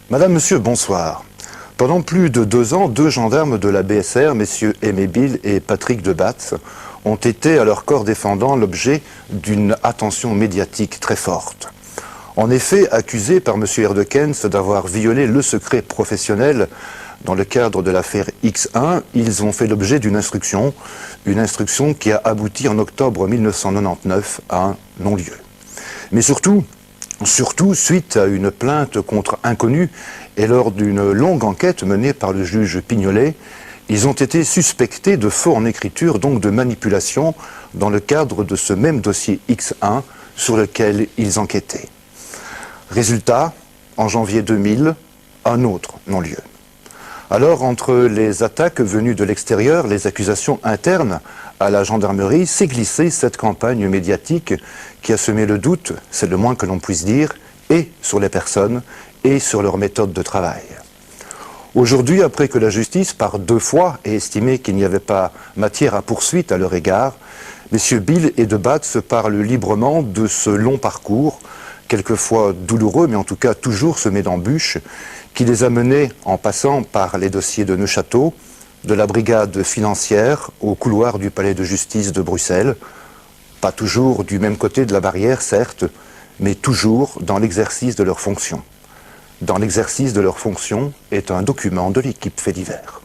Madame, Monsieur, bonsoir. Pendant plus de 2 ans, 2 gendarmes de la BSR, messieurs Aimé Bill et Patrick Debatz, ont été à leur corps défendant l'objet d'une attention médiatique très forte. En effet, accusés par monsieur Herdekens d'avoir violé le secret professionnel dans le cadre de l'affaire X1, ils ont fait l'objet d'une instruction, une instruction qui a abouti en octobre 1999 à un non-lieu. Mais surtout, suite à une plainte contre inconnu et lors d'une longue enquête menée par le juge Pignolet, ils ont été suspectés de faux en écriture, donc de manipulation, dans le cadre de ce même dossier X1 sur lequel ils enquêtaient. Résultat, en janvier 2000, un autre non-lieu. Alors, entre les attaques venues de l'extérieur, les accusations internes à la gendarmerie, s'est glissée cette campagne médiatique qui a semé le doute, c'est le moins que l'on puisse dire, et sur les personnes et sur leur méthode de travail. Aujourd'hui, après que la justice, par 2 fois, ait estimé qu'il n'y avait pas matière à poursuite à leur égard, messieurs Bill et Debatz parlent librement de ce long parcours, quelquefois douloureux, mais en tout cas toujours semé d'embûches, qui les a menés en passant par les dossiers de Neuchâteau, de la brigade financière au couloir du palais de justice de Bruxelles, pas toujours du même côté de la barrière, certes, mais toujours dans l'exercice de leurs fonctions. Dans l'exercice de leurs fonctions est un document de l'équipe Faits divers.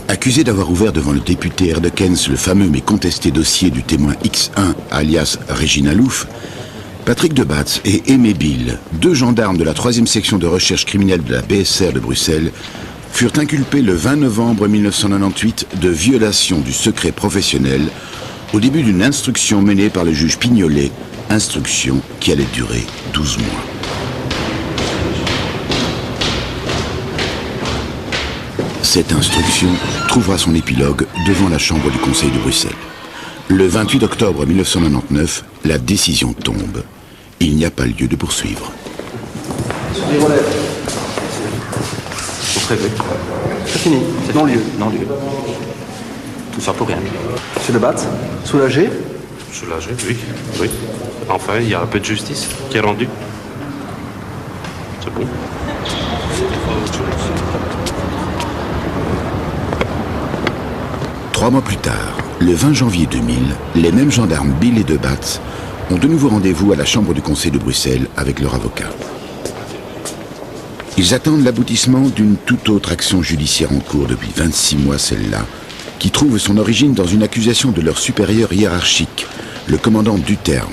Accusé d'avoir ouvert devant le député Herdekens le fameux mais contesté dossier du témoin X1, alias Régina Louf, Patrick Debatz et Aimé Bill, 2 gendarmes de la 3e section de recherche criminelle de la BSR de Bruxelles, furent inculpés le 20 novembre 1998 de violation du secret professionnel au début d'une instruction menée par le juge Pignolet, instruction qui allait durer 12 mois. Cette instruction trouvera son épilogue devant la Chambre du Conseil de Bruxelles. Le 28 octobre 1999, la décision tombe. Il n'y a pas lieu de poursuivre. C'est fini, c'est non-lieu. Non-lieu. Tout ça pour rien. Monsieur Debatz, soulagé? Soulagé, oui. Oui. Enfin, il y a un peu de justice qui est rendue. C'est bon. 3 mois plus tard, le 20 janvier 2000, les mêmes gendarmes Bill et Debatz ont de nouveau rendez-vous à la Chambre du Conseil de Bruxelles avec leur avocat. Ils attendent l'aboutissement d'une toute autre action judiciaire en cours depuis 26 mois, celle-là, qui trouve son origine dans une accusation de leur supérieur hiérarchique, le commandant Duterme.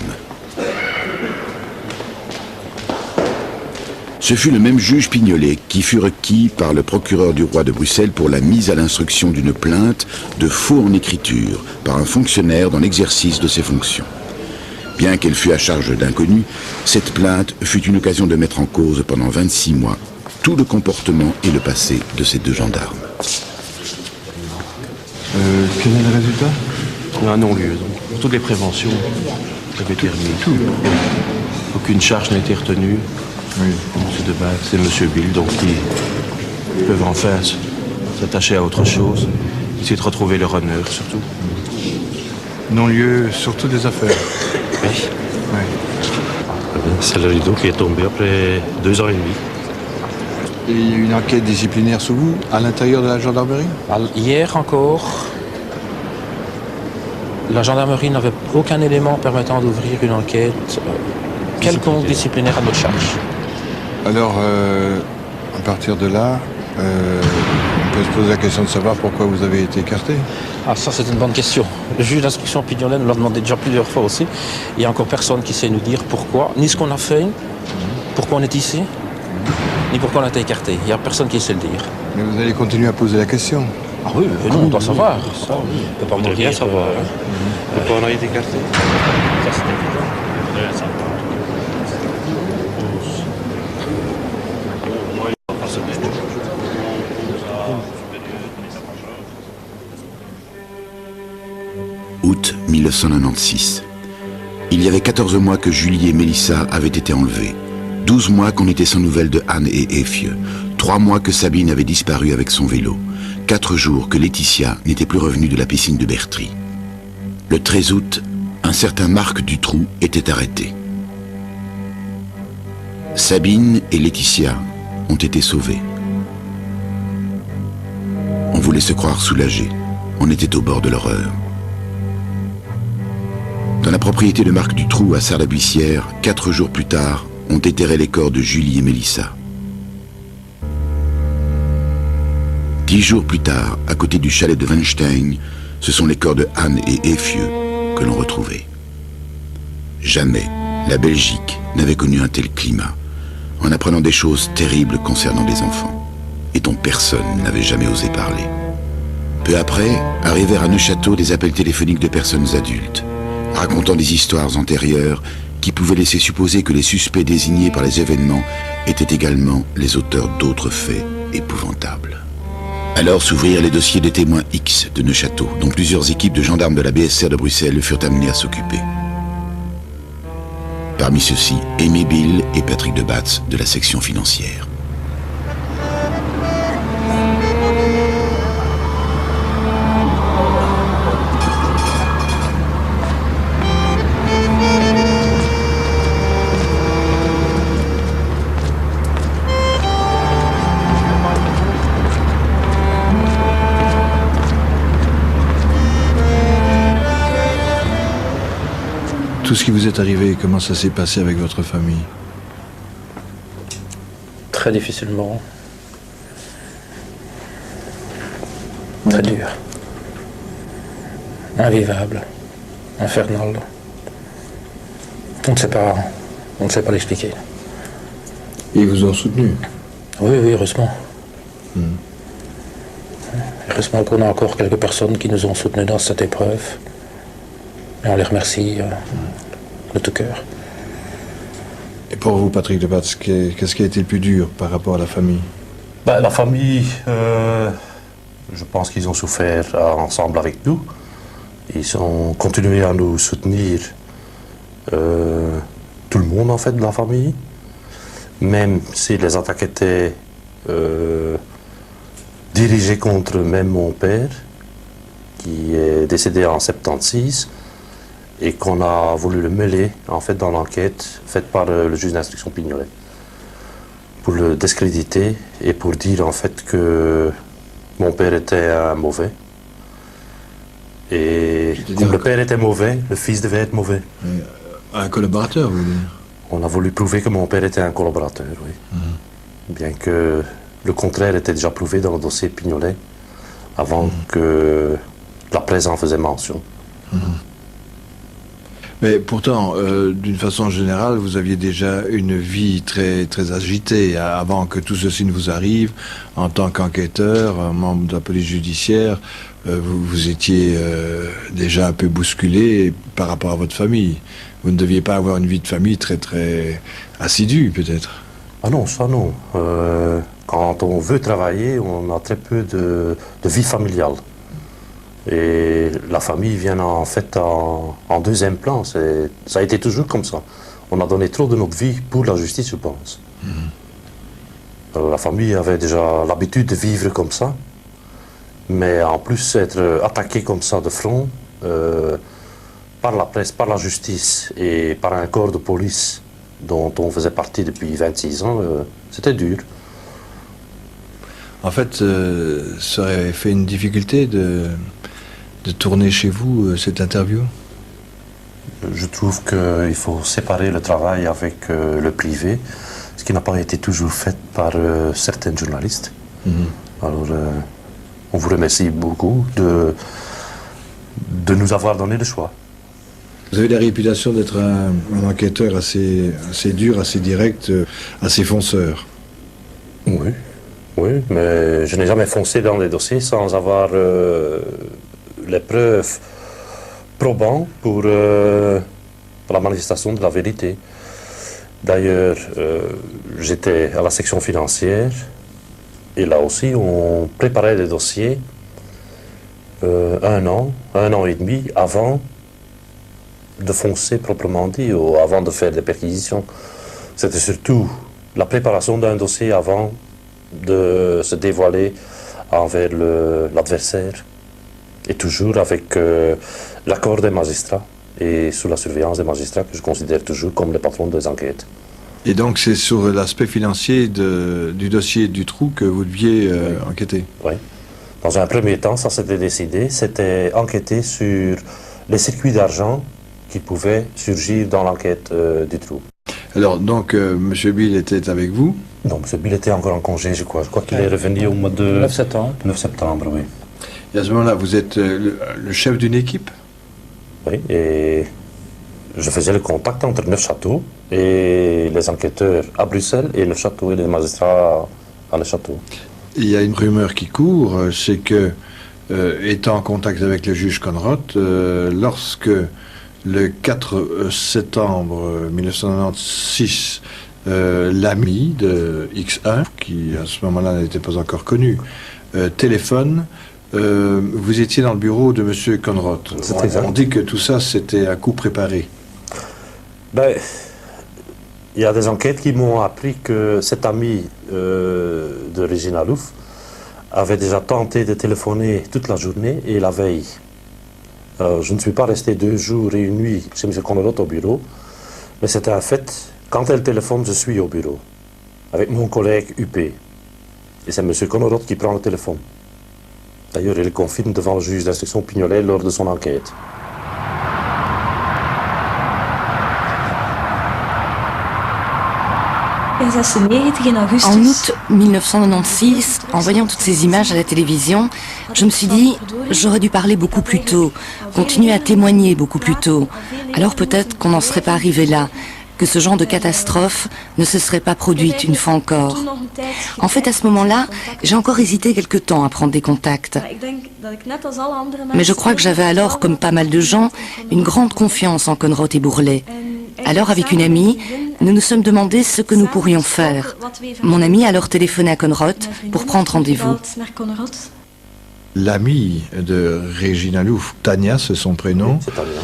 Ce fut le même juge Pignolet qui fut requis par le procureur du roi de Bruxelles pour la mise à l'instruction d'une plainte de faux en écriture par un fonctionnaire dans l'exercice de ses fonctions. Bien qu'elle fût à charge d'inconnu, cette plainte fut une occasion de mettre en cause pendant 26 mois tout le comportement et le passé de ces 2 gendarmes. Quel est le résultat? Il y a un non-lieu, donc. Toutes les préventions avaient été remises. Aucune charge n'a été retenue. Oui. M. Debatz et M. Bill, donc ils peuvent enfin s'attacher à autre chose, essayer de retrouver leur honneur surtout. Non-lieu sur toutes les affaires. Oui. Oui. C'est le rideau qui est tombé après 2 ans et demi. Et il y a eu une enquête disciplinaire sous vous, à l'intérieur de la gendarmerie? Hier encore, la gendarmerie n'avait aucun élément permettant d'ouvrir une enquête quelconque disciplinaire à notre charge. Alors, à partir de là, on peut se poser la question de savoir pourquoi vous avez été écarté. Ah, ça c'est une bonne question. Le juge d'instruction Pignolet nous l'a demandé déjà plusieurs fois aussi. Il n'y a encore personne qui sait nous dire pourquoi, ni ce qu'on a fait, pourquoi on est ici, ni pourquoi on a été écarté. Il n'y a personne qui sait le dire. Mais vous allez continuer à poser la question. Ah oui, mais nous on doit savoir. Ça, on ne peut pas mentir bien à savoir. Pourquoi on a été écarté? Ça c'est évident. Août 1996. Il y avait 14 mois que Julie et Mélissa avaient été enlevées. 12 mois qu'on était sans nouvelles de Anne et Effieux. 3 mois que Sabine avait disparu avec son vélo. 4 jours que Laetitia n'était plus revenue de la piscine de Bertry. Le 13 août, un certain Marc Dutroux était arrêté. Sabine et Laetitia ont été sauvées. On voulait se croire soulagés. On était au bord de l'horreur. Dans la propriété de Marc Dutroux à Sarre-la-Buissière, 4 jours plus tard, on déterrait les corps de Julie et Mélissa. 10 jours plus tard, à côté du chalet de Weinstein, ce sont les corps de Anne et Effieux que l'on retrouvait. Jamais la Belgique n'avait connu un tel climat, en apprenant des choses terribles concernant les enfants, et dont personne n'avait jamais osé parler. Peu après, arrivèrent à Neuchâteau des appels téléphoniques de personnes adultes, racontant des histoires antérieures qui pouvaient laisser supposer que les suspects désignés par les événements étaient également les auteurs d'autres faits épouvantables. Alors s'ouvrirent les dossiers des témoins X de Neuchâteau, dont plusieurs équipes de gendarmes de la BSR de Bruxelles furent amenées à s'occuper. Parmi ceux-ci, Aimé Bill et Patrick de Batz de la section financière. Tout ce qui vous est arrivé, comment ça s'est passé avec votre famille? Très difficilement. Très dur. Invivable. Infernal. On ne sait pas l'expliquer. Et ils vous ont soutenu? Oui, heureusement. Heureusement qu'on a encore quelques personnes qui nous ont soutenus dans cette épreuve. Et on les remercie de tout cœur. Et pour vous, Patrick de Batz, qu'est-ce qui a été le plus dur par rapport à la famille? La famille, je pense qu'ils ont souffert ensemble avec nous. Ils ont continué à nous soutenir, tout le monde en fait de la famille. Même si les attaques étaient dirigées contre même mon père, qui est décédé en 76. Et qu'on a voulu le mêler en fait dans l'enquête faite par le juge d'instruction Pignolet pour le discréditer et pour dire en fait que mon père était un mauvais et comme le père était mauvais, le fils devait être mauvais. Un collaborateur, vous voulez dire? On a voulu prouver que mon père était un collaborateur, oui. Bien que le contraire était déjà prouvé dans le dossier Pignolet avant que la presse en faisait mention. Mais pourtant, d'une façon générale, vous aviez déjà une vie très, très agitée avant que tout ceci ne vous arrive. En tant qu'enquêteur, membre de la police judiciaire, vous étiez déjà un peu bousculé par rapport à votre famille. Vous ne deviez pas avoir une vie de famille très, très assidue, peut-être? Ah non, ça non. Quand on veut travailler, on a très peu de vie familiale. Et la famille vient en fait en deuxième plan. Ça a été toujours comme ça. On a donné trop de notre vie pour la justice, je pense. Alors, la famille avait déjà l'habitude de vivre comme ça. Mais en plus, être attaqué comme ça de front, par la presse, par la justice et par un corps de police dont on faisait partie depuis 26 ans, c'était dur. En fait, ça aurait fait une difficulté de tourner chez vous cette interview? Je trouve qu'il faut séparer le travail avec le privé, ce qui n'a pas été toujours fait par certains journalistes. Alors, on vous remercie beaucoup de nous avoir donné le choix. Vous avez la réputation d'être un enquêteur assez dur, assez direct, assez fonceur. Oui, mais je n'ai jamais foncé dans des dossiers sans avoir les preuves probantes pour la manifestation de la vérité. D'ailleurs, j'étais à la section financière et là aussi on préparait des dossiers un an et demi avant de foncer proprement dit ou avant de faire des perquisitions. C'était surtout la préparation d'un dossier avant de se dévoiler envers l'adversaire, et toujours avec l'accord des magistrats et sous la surveillance des magistrats que je considère toujours comme les patrons des enquêtes. Et donc c'est sur l'aspect financier du dossier Dutroux que vous deviez enquêter. Oui. Dans un premier temps, ça s'était décidé, c'était enquêter sur les circuits d'argent qui pouvaient surgir dans l'enquête Dutroux. Alors donc M. Bill était avec vous. Non, M. Bill était encore en congé, je crois. Je crois qu'il est revenu au mois de 9 septembre. 9 septembre, oui. Et à ce moment-là, vous êtes le chef d'une équipe? Oui, et je faisais le contact entre Neufchâteau et les enquêteurs à Bruxelles et Neufchâteau et les magistrats à Neufchâteau. Il y a une rumeur qui court, c'est que, étant en contact avec le juge Conrad, lorsque le 4 septembre 1996, l'ami de X1, qui à ce moment-là n'était pas encore connu, téléphone, vous étiez dans le bureau de M. Conrad. On dit que tout ça, c'était un coup préparé. Ben, il y a des enquêtes qui m'ont appris que cet ami de Regina Louf avait déjà tenté de téléphoner toute la journée et la veille. Je ne suis pas resté 2 jours et 1 nuit chez M. Conrad au bureau, mais c'était un fait. Quand elle téléphone, je suis au bureau, avec mon collègue UP. Et c'est M. Conrad qui prend le téléphone. D'ailleurs, il le confirme devant le juge d'instruction Pignolet lors de son enquête. En août 1996, en voyant toutes ces images à la télévision, je me suis dit, j'aurais dû parler beaucoup plus tôt, continuer à témoigner beaucoup plus tôt. Alors peut-être qu'on n'en serait pas arrivé là, que ce genre de catastrophe ne se serait pas produite une fois encore. En fait, à ce moment-là, j'ai encore hésité quelque temps à prendre des contacts. Mais je crois que j'avais alors, comme pas mal de gens, une grande confiance en Conrad et Bourlet. Alors, avec une amie, nous nous sommes demandé ce que nous pourrions faire. Mon amie a alors téléphoné à Conrad pour prendre rendez-vous. L'amie de Regina Louf, Tania, c'est son prénom. C'est Tania.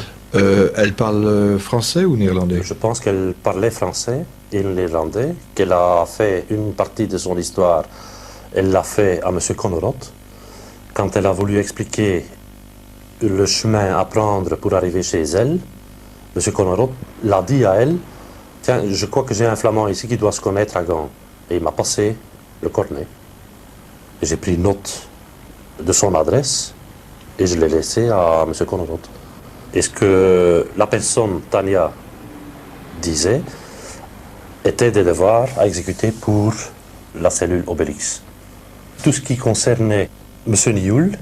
Elle parle français ou néerlandais? Je pense qu'elle parlait français et néerlandais, qu'elle a fait une partie de son histoire. Elle l'a fait à M. Conrad. Quand elle a voulu expliquer le chemin à prendre pour arriver chez elle, M. Conrad l'a dit à elle, tiens, je crois que j'ai un Flamand ici qui doit se connaître à Gand. Et il m'a passé le cornet. Et j'ai pris note de son adresse et je l'ai laissé à M. Conrad. Et ce que la personne, Tania, disait, était des devoirs à exécuter pour la cellule Obélix. Tout ce qui concernait M. Nioul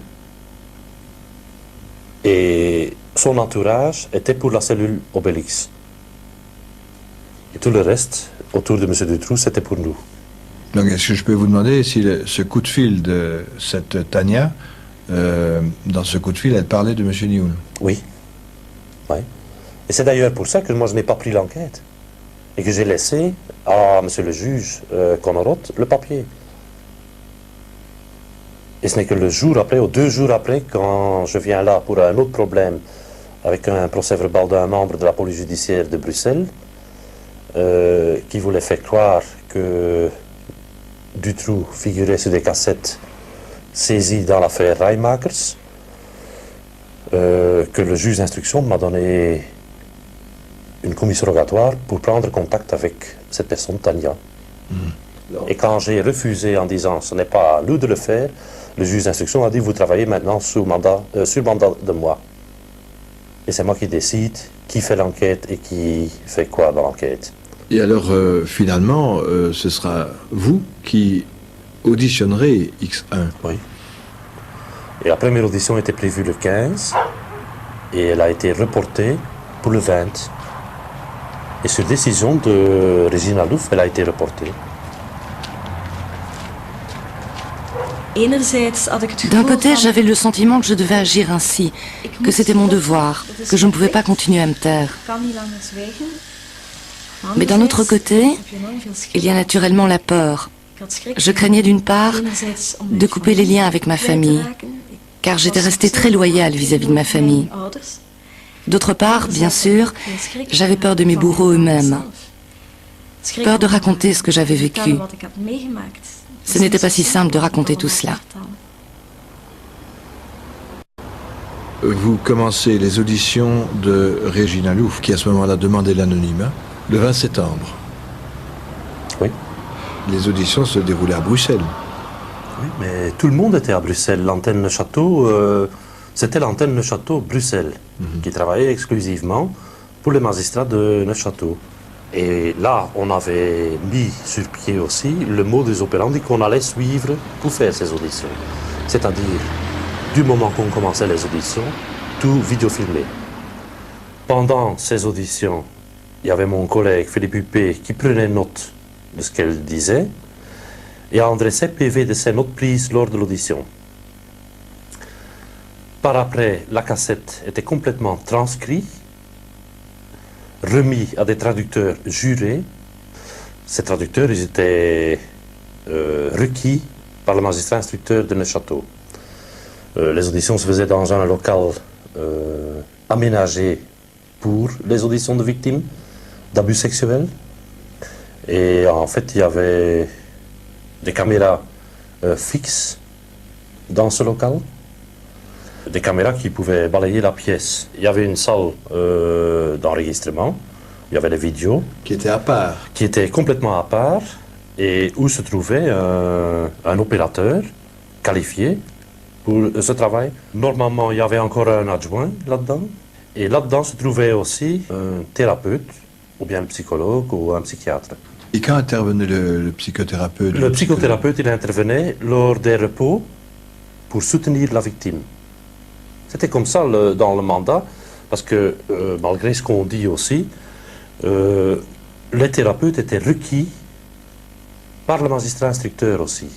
et son entourage était pour la cellule Obélix. Et tout le reste, autour de M. Dutroux, c'était pour nous. Donc, est-ce que je peux vous demander si ce coup de fil de cette Tania, dans ce coup de fil, elle parlait de M. Nioul? Oui. Oui. Et c'est d'ailleurs pour ça que moi je n'ai pas pris l'enquête et que j'ai laissé à monsieur le juge Conrad le papier. Et ce n'est que le jour après, ou 2 jours après, quand je viens là pour un autre problème avec un procès-verbal d'un membre de la police judiciaire de Bruxelles qui voulait faire croire que Dutroux figurait sur des cassettes saisies dans l'affaire Rijmakers, que le juge d'instruction m'a donné une commission rogatoire pour prendre contact avec cette personne, Tania. Et quand j'ai refusé en disant ce n'est pas à nous de le faire, le juge d'instruction a dit vous travaillez maintenant sur mandat de moi. Et c'est moi qui décide qui fait l'enquête et qui fait quoi dans l'enquête. Et alors, finalement, ce sera vous qui auditionnerez X1. Oui. Et la première audition était prévue le 15 et elle a été reportée pour le 20. Et sur décision de Regina Louf, elle a été reportée. D'un côté, j'avais le sentiment que je devais agir ainsi, que c'était mon devoir, que je ne pouvais pas continuer à me taire. Mais d'un autre côté, il y a naturellement la peur. Je craignais d'une part de couper les liens avec ma famille, car j'étais restée très loyale vis-à-vis de ma famille. D'autre part, bien sûr, j'avais peur de mes bourreaux eux-mêmes, peur de raconter ce que j'avais vécu. Ce n'était pas si simple de raconter tout cela. Vous commencez les auditions de Regina Louf, qui à ce moment-là demandait l'anonymat, le 20 septembre. Oui. Les auditions se déroulaient à Bruxelles. Oui, mais tout le monde était à Bruxelles. L'antenne Neuchâteau, c'était l'antenne Neuchâteau-Bruxelles, qui travaillait exclusivement pour les magistrats de Neuchâteau. Et là, on avait mis sur pied aussi le modus operandi qu'on allait suivre pour faire ces auditions. C'est-à-dire, du moment qu'on commençait les auditions, tout vidéofilmé. Pendant ces auditions, il y avait mon collègue Philippe Huppé qui prenait note de ce qu'elle disait et en dressait PV de ses notes prises lors de l'audition. Par après, la cassette était complètement transcrite, remis à des traducteurs jurés. Ces traducteurs, ils étaient requis par le magistrat instructeur de Neuchâteau. Les auditions se faisaient dans un local aménagé pour les auditions de victimes d'abus sexuels. Et en fait, il y avait des caméras fixes dans ce local, des caméras qui pouvaient balayer la pièce. Il y avait une salle d'enregistrement, il y avait les vidéos. Qui était à part. Qui était complètement à part, et où se trouvait un opérateur qualifié pour ce travail. Normalement, il y avait encore un adjoint là-dedans. Et là-dedans se trouvait aussi un thérapeute, ou bien un psychologue, ou un psychiatre. Et quand intervenait le psychothérapeute? Le psychothérapeute, il intervenait lors des repos pour soutenir la victime. C'était comme ça dans le mandat, parce que malgré ce qu'on dit aussi, les thérapeutes étaient requis par le magistrat instructeur aussi.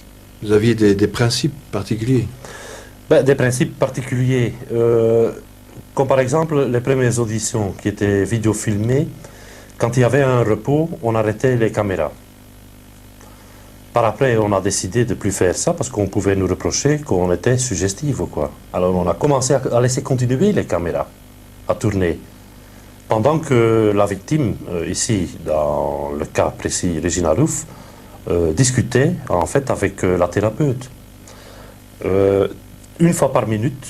Vous aviez des principes particuliers? Des principes particuliers, comme par exemple les premières auditions qui étaient vidéofilmées. Quand il y avait un repos, on arrêtait les caméras. Par après, on a décidé de ne plus faire ça parce qu'on pouvait nous reprocher qu'on était suggestif ou quoi. Alors on a commencé à laisser continuer les caméras à tourner. Pendant que la victime, ici, dans le cas précis, Regina Louf, discutait en fait avec la thérapeute. Une fois par minute,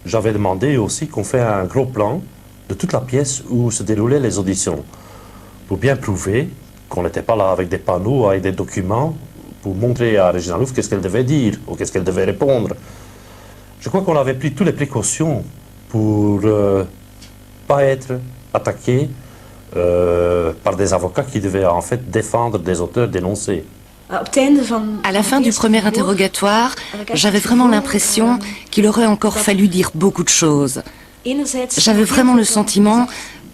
j'avais demandé aussi qu'on fait un gros plan de toute la pièce où se déroulaient les auditions, pour bien prouver qu'on n'était pas là avec des panneaux, avec des documents, pour montrer à Regina Louf qu'est-ce qu'elle devait dire ou qu'est-ce qu'elle devait répondre. Je crois qu'on avait pris toutes les précautions pour pas être attaqué par des avocats qui devaient en fait défendre des auteurs dénoncés. À la fin du premier interrogatoire, j'avais vraiment l'impression qu'il aurait encore fallu dire beaucoup de choses. J'avais vraiment le sentiment,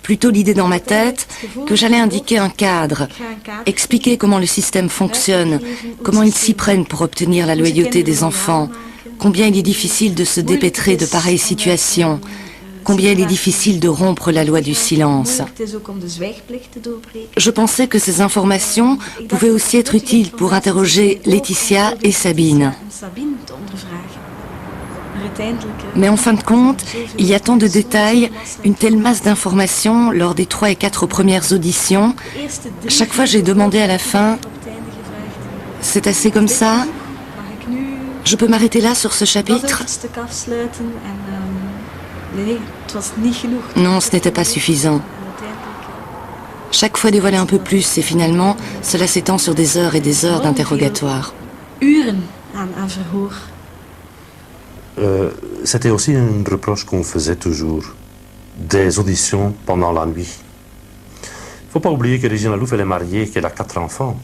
plutôt l'idée dans ma tête, que j'allais indiquer un cadre, expliquer comment le système fonctionne, comment ils s'y prennent pour obtenir la loyauté des enfants, combien il est difficile de se dépêtrer de pareilles situations, combien il est difficile de rompre la loi du silence. Je pensais que ces informations pouvaient aussi être utiles pour interroger Laetitia et Sabine. Mais en fin de compte, il y a tant de détails, une telle masse d'informations lors des 3 et 4 premières auditions. Chaque fois, j'ai demandé à la fin, c'est assez comme ça? Je peux m'arrêter là sur ce chapitre? Non, ce n'était pas suffisant. Chaque fois dévoiler un peu plus et finalement, cela s'étend sur des heures et des heures d'interrogatoire. C'était aussi un reproche qu'on faisait toujours, des auditions pendant la nuit. Il ne faut pas oublier que Regina Louf, elle est mariée, qu'elle a 4 enfants,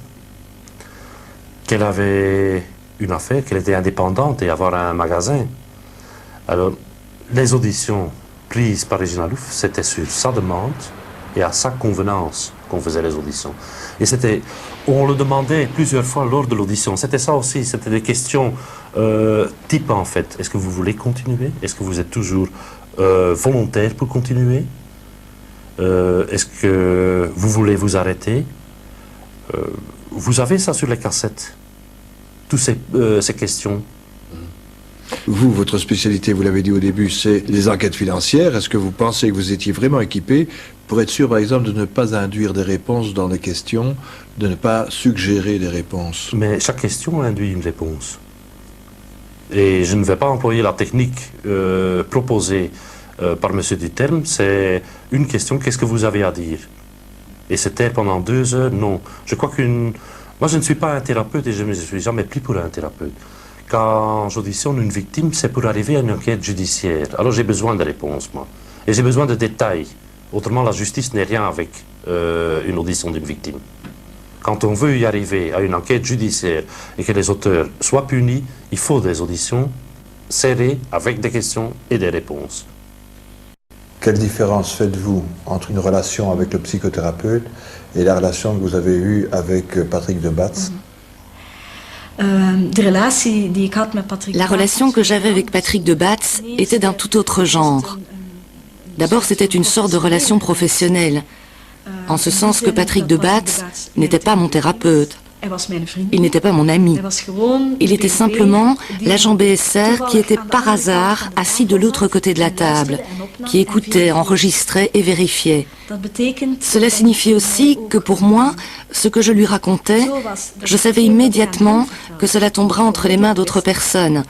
qu'elle avait une affaire, qu'elle était indépendante et avoir un magasin. Alors, les auditions prises par Regina Louf, c'était sur sa demande et à sa convenance qu'on faisait les auditions. Et on le demandait plusieurs fois lors de l'audition. C'était ça aussi, c'était des questions type en fait. Est-ce que vous voulez continuer? Est-ce que vous êtes toujours volontaire pour continuer? Est-ce que vous voulez vous arrêter? Vous avez ça sur les cassettes, toutes ces questions. Vous, votre spécialité, vous l'avez dit au début, c'est les enquêtes financières. Est-ce que vous pensez que vous étiez vraiment équipé pour être sûr, par exemple, de ne pas induire des réponses dans les questions, de ne pas suggérer des réponses? Mais chaque question induit une réponse. Et je ne vais pas employer la technique proposée par M. Duterme. C'est une question, qu'est-ce que vous avez à dire? Et se taire pendant 2 heures, non. Je crois moi, je ne suis pas un thérapeute et je ne me suis jamais pris pour un thérapeute. Quand j'auditionne une victime, c'est pour arriver à une enquête judiciaire. Alors j'ai besoin de réponses, moi. Et j'ai besoin de détails. Autrement, la justice n'est rien avec une audition d'une victime. Quand on veut y arriver à une enquête judiciaire et que les auteurs soient punis, il faut des auditions serrées avec des questions et des réponses. Quelle différence faites-vous entre une relation avec le psychothérapeute et la relation que vous avez eue avec Patrick de Batz? La relation que j'avais avec Patrick de Batz était d'un tout autre genre. D'abord, c'était une sorte de relation professionnelle, en ce sens que Patrick de Batz n'était pas mon thérapeute. Il n'était pas mon ami. Il était simplement l'agent BSR qui était par hasard assis de l'autre côté de la table, qui écoutait, enregistrait et vérifiait. Cela signifiait aussi que pour moi, ce que je lui racontais, je savais immédiatement que cela tombera entre les mains d'autres personnes.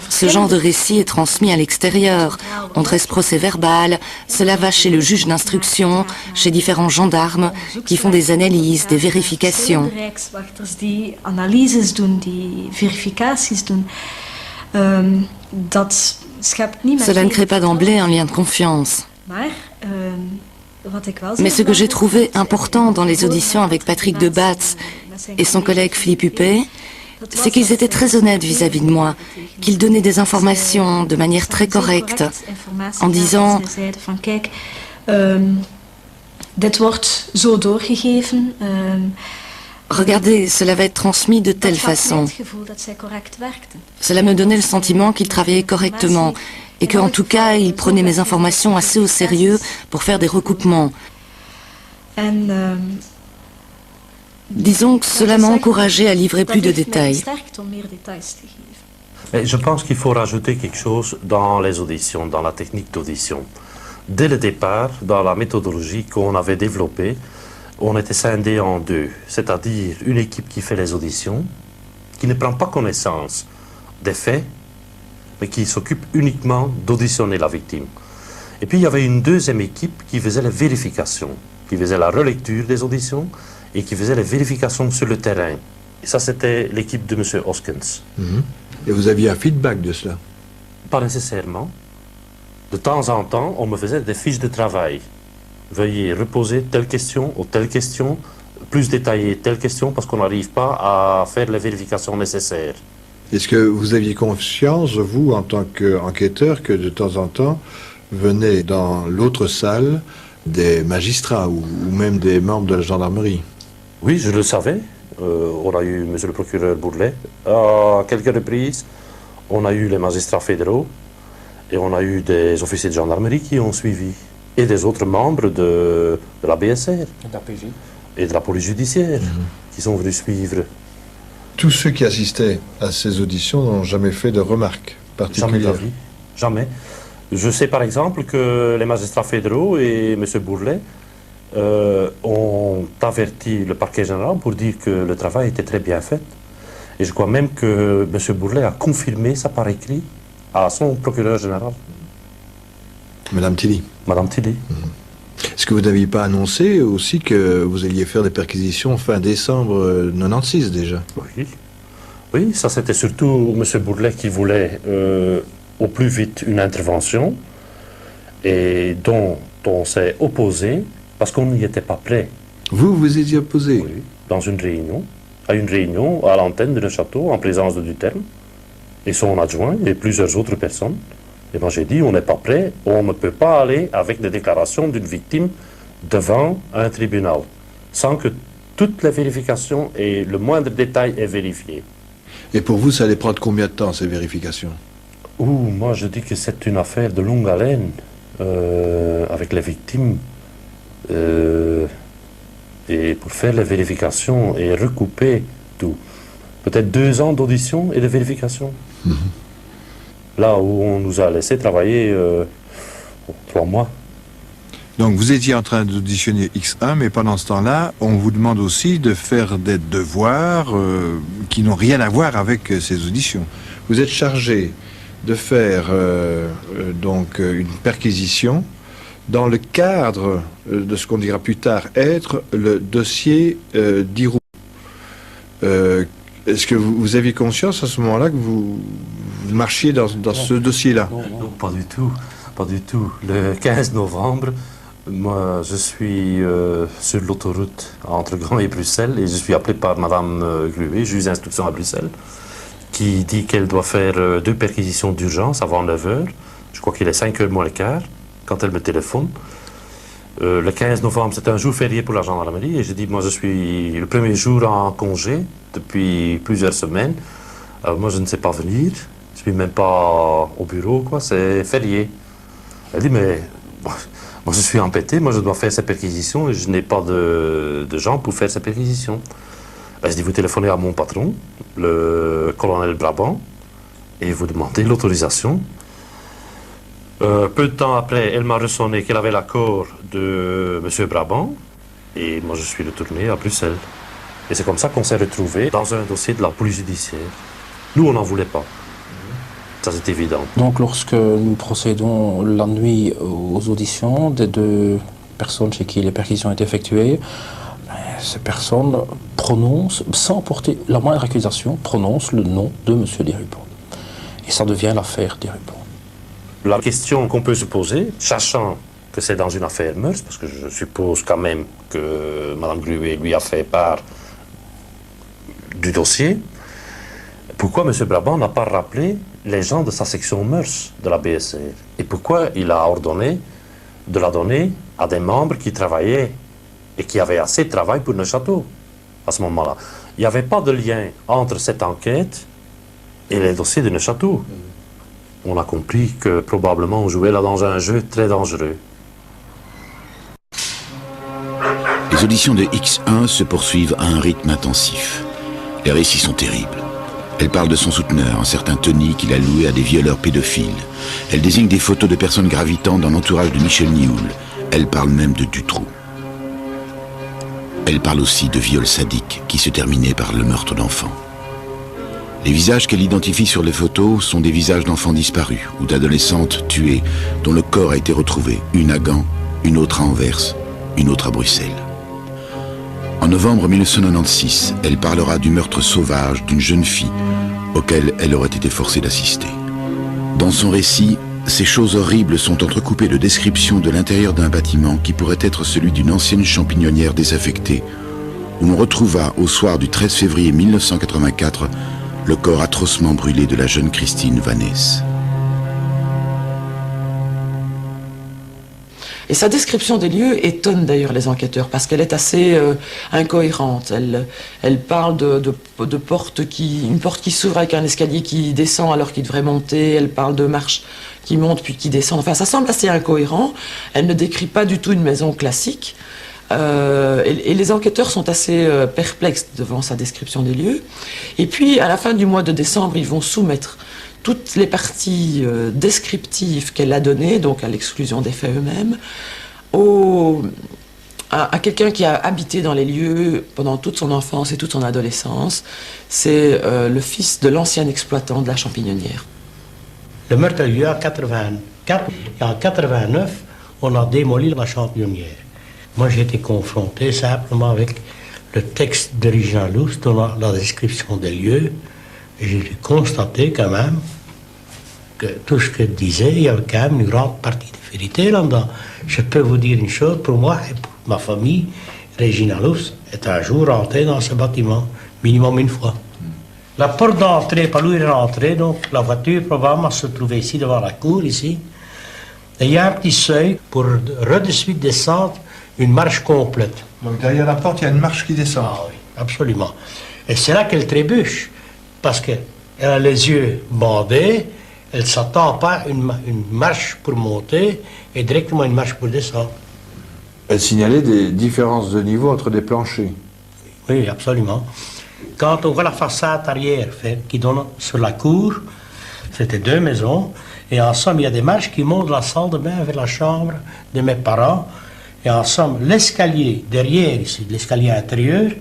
Ce genre de récit est transmis à l'extérieur. On dresse procès-verbal, cela va chez le juge d'instruction, chez différents gendarmes qui font des analyses, des vérifications. Cela ne crée pas d'emblée un lien de confiance. Mais ce que j'ai trouvé important dans les auditions avec Patrick de Batz et son collègue Philippe Huppé, c'est qu'ils étaient très honnêtes vis-à-vis de moi, qu'ils donnaient des informations de manière très correcte, en disant regardez, cela va être transmis de telle façon. Cela me donnait le sentiment qu'ils travaillaient correctement et qu'en tout cas, ils prenaient mes informations assez au sérieux pour faire des recoupements. Disons que cela m'a encouragé à livrer plus de détails. Et je pense qu'il faut rajouter quelque chose dans les auditions, dans la technique d'audition. Dès le départ, dans la méthodologie qu'on avait développée, on était scindé en 2, c'est-à-dire une équipe qui fait les auditions, qui ne prend pas connaissance des faits, mais qui s'occupe uniquement d'auditionner la victime. Et puis il y avait une deuxième équipe qui faisait les vérifications, qui faisait la relecture des auditions, et qui faisait les vérifications sur le terrain. Et ça, c'était l'équipe de M. Hoskens. Et vous aviez un feedback de cela? Pas nécessairement. De temps en temps, on me faisait des fiches de travail. Veuillez reposer telle question ou telle question, plus détaillée telle question, parce qu'on n'arrive pas à faire les vérifications nécessaires. Est-ce que vous aviez confiance, vous, en tant qu'enquêteur, que de temps en temps, venaient dans l'autre salle des magistrats ou même des membres de la gendarmerie? Oui, je le savais. On a eu M. le procureur Bourlet à quelques reprises. On a eu les magistrats fédéraux et on a eu des officiers de gendarmerie qui ont suivi. Et des autres membres de la BSR et de la police judiciaire qui sont venus suivre. Tous ceux qui assistaient à ces auditions n'ont jamais fait de remarques particulières? Jamais de la vie. Jamais. Je sais par exemple que les magistrats fédéraux et M. Bourlet ont averti le parquet général pour dire que le travail était très bien fait. Et je crois même que M. Bourlet a confirmé ça par écrit à son procureur général. Madame Tilly. Madame Tilly. Est-ce que vous n'aviez pas annoncé aussi que vous alliez faire des perquisitions fin décembre 96 déjà? Oui. Oui, ça c'était surtout M. Bourlet qui voulait au plus vite une intervention et dont on s'est opposé parce qu'on n'y était pas prêt. Vous, vous étiez opposé? Oui, dans une réunion, à l'antenne de Neuchâteau, en présence de Duterme, et son adjoint et plusieurs autres personnes. Et moi j'ai dit, on n'est pas prêt, on ne peut pas aller avec des déclarations d'une victime devant un tribunal, sans que toutes les vérifications et le moindre détail est vérifié. Et pour vous, ça allait prendre combien de temps, ces vérifications? Moi je dis que c'est une affaire de longue haleine, avec les victimes. Et pour faire les vérifications et recouper tout. Peut-être 2 ans d'audition et de vérification. là où on nous a laissé travailler 3 mois. Donc vous étiez en train d'auditionner X1, mais pendant ce temps-là, on vous demande aussi de faire des devoirs qui n'ont rien à voir avec ces auditions. Vous êtes chargé de faire donc une perquisition dans le cadre de ce qu'on dira plus tard être le dossier d'Irou. Est-ce que vous aviez conscience à ce moment-là que vous marchiez dans ce dossier-là? Non, pas du tout. Pas du tout. Le 15 novembre, moi, je suis sur l'autoroute entre Grand et Bruxelles et je suis appelé par Madame Gruet, juge d'instruction à Bruxelles, qui dit qu'elle doit faire 2 perquisitions d'urgence avant 9 h. Je crois qu'il est 5 h moins le quart quand elle me téléphone. Le 15 novembre, c'est un jour férié pour la gendarmerie et je dis, moi, je suis le premier jour en congé depuis plusieurs semaines. Moi, je ne sais pas venir. Je ne suis même pas au bureau, quoi. C'est férié. Elle dit, mais moi, je suis empêté. Moi, je dois faire ces perquisitions et je n'ai pas de gens pour faire ces perquisitions. Je dis, vous téléphonez à mon patron, le colonel Brabant, et vous demandez l'autorisation. Peu de temps après, elle m'a ressonné qu'elle avait l'accord de M. Brabant, et moi je suis retourné à Bruxelles. Et c'est comme ça qu'on s'est retrouvés dans un dossier de la police judiciaire. Nous, on n'en voulait pas. Ça, c'est évident. Donc lorsque nous procédons la nuit aux auditions des 2 personnes chez qui les perquisitions ont été effectuées, ces personnes prononcent, sans porter la moindre accusation, prononcent le nom de M. Desrupont. Et ça devient l'affaire Desrupont. La question qu'on peut se poser, sachant que c'est dans une affaire mœurs, parce que je suppose quand même que Mme Gruet lui a fait part du dossier, pourquoi M. Brabant n'a pas rappelé les gens de sa section mœurs de la BSR? Et pourquoi il a ordonné de la donner à des membres qui travaillaient et qui avaient assez de travail pour Neuchâteau à ce moment-là? Il n'y avait pas de lien entre cette enquête et les dossiers de Neuchâteau. On a compris que probablement on jouait là dans un jeu très dangereux. Les auditions de X1 se poursuivent à un rythme intensif. Les récits sont terribles. Elle parle de son souteneur, un certain Tony, qu'il a loué à des violeurs pédophiles. Elle désigne des photos de personnes gravitant dans l'entourage de Michel Nioul. Elle parle même de Dutroux. Elle parle aussi de viols sadiques qui se terminaient par le meurtre d'enfants. Les visages qu'elle identifie sur les photos sont des visages d'enfants disparus ou d'adolescentes tuées, dont le corps a été retrouvé, une à Gand, une autre à Anvers, une autre à Bruxelles. En novembre 1996, elle parlera du meurtre sauvage d'une jeune fille auquel elle aurait été forcée d'assister. Dans son récit, ces choses horribles sont entrecoupées de descriptions de l'intérieur d'un bâtiment qui pourrait être celui d'une ancienne champignonnière désaffectée, où l'on retrouva au soir du 13 février 1984 le corps atrocement brûlé de la jeune Christine Vannès. Et sa description des lieux étonne d'ailleurs les enquêteurs parce qu'elle est assez incohérente. Elle parle de portes une porte qui s'ouvre avec un escalier qui descend alors qu'il devrait monter. Elle parle de marches qui montent puis qui descendent. Enfin, ça semble assez incohérent. Elle ne décrit pas du tout une maison classique. Et les enquêteurs sont assez perplexes devant sa description des lieux. Et puis, à la fin du mois de décembre, ils vont soumettre toutes les parties descriptives qu'elle a données, donc à l'exclusion des faits eux-mêmes, à quelqu'un qui a habité dans les lieux pendant toute son enfance et toute son adolescence. C'est le fils de l'ancien exploitant de la champignonnière. Le meurtre a eu lieu en 84 et en 89, on a démoli la champignonnière. Moi, j'ai été confronté simplement avec le texte d'Original Loose donnant la description des lieux. Et j'ai constaté quand même que tout ce qu'elle disait, il y avait quand même une grande partie de vérité là-dedans. Je peux vous dire une chose, pour moi et pour ma famille, Original Loose est un jour rentré dans ce bâtiment, minimum une fois. La porte d'entrée, par où il est rentré, donc la voiture probablement se trouvait ici devant la cour, ici. Et il y a un petit seuil pour de suite descendre une marche complète. Donc derrière la porte, il y a une marche qui descend. Ah oui, absolument. Et c'est là qu'elle trébuche, parce qu'elle a les yeux bandés, elle ne s'attend pas à une marche pour monter et directement une marche pour descendre. Elle signalait des différences de niveau entre des planchers. Oui, absolument. Quand on voit la façade arrière qui donne sur la cour, C'était 2 maisons. Et en somme, il y a des marches qui montent de la salle de bain vers la chambre de mes parents. Et en somme, l'escalier derrière ici, l'escalier intérieur,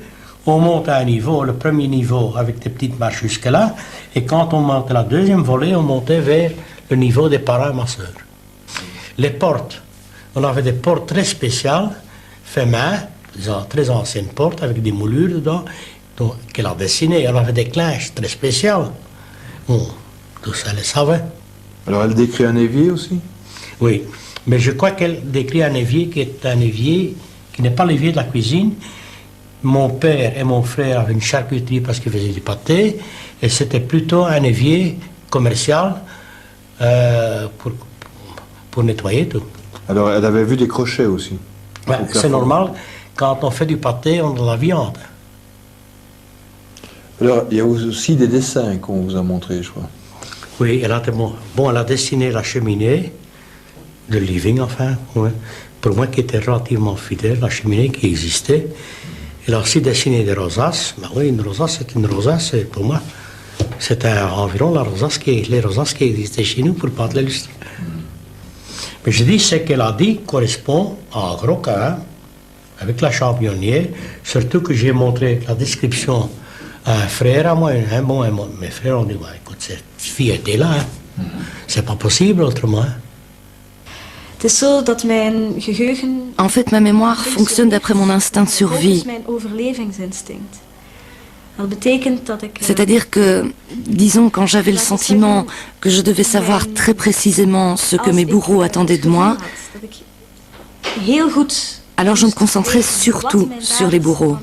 on monte à un niveau, le premier niveau avec des petites marches jusque-là. Et quand on montait la deuxième volée, on montait vers le niveau des parents et ma soeur. Les portes, on avait des portes très spéciales, fait main, très anciennes portes avec des moulures dedans, qu'elle a dessinées. On avait des clinches très spéciales. Bon, tout ça, elle le savait. Alors elle décrit un évier aussi? Oui, mais je crois qu'elle décrit un évier qui est un évier qui n'est pas l'évier de la cuisine. Mon père et mon frère avaient une charcuterie parce qu'ils faisaient du pâté, et c'était plutôt un évier commercial pour nettoyer tout. Alors elle avait vu des crochets aussi? Ouais, c'est normal, quand on fait du pâté, on a de la viande. Alors il y a aussi des dessins qu'on vous a montrés, je crois. Oui, elle a dessiné la cheminée, le living, enfin, ouais, pour moi qui était relativement fidèle, la cheminée qui existait. Elle a aussi dessiné des rosaces. Ben oui, une rosace, c'est une rosace, et pour moi, c'était environ les rosaces qui existaient chez nous pour pas de l'illustre. Mais je dis, ce qu'elle a dit correspond en gros cas avec la championnière, surtout que j'ai montré la description à un frère à moi, mes frères ont dit, bah, écoute, cette fille était là, hein. C'est pas possible autrement. Hein. En fait, ma mémoire fonctionne d'après mon instinct de survie. C'est-à-dire que, disons, quand j'avais le sentiment que je devais savoir très précisément ce que mes bourreaux attendaient de moi, alors je me concentrais surtout sur les bourreaux.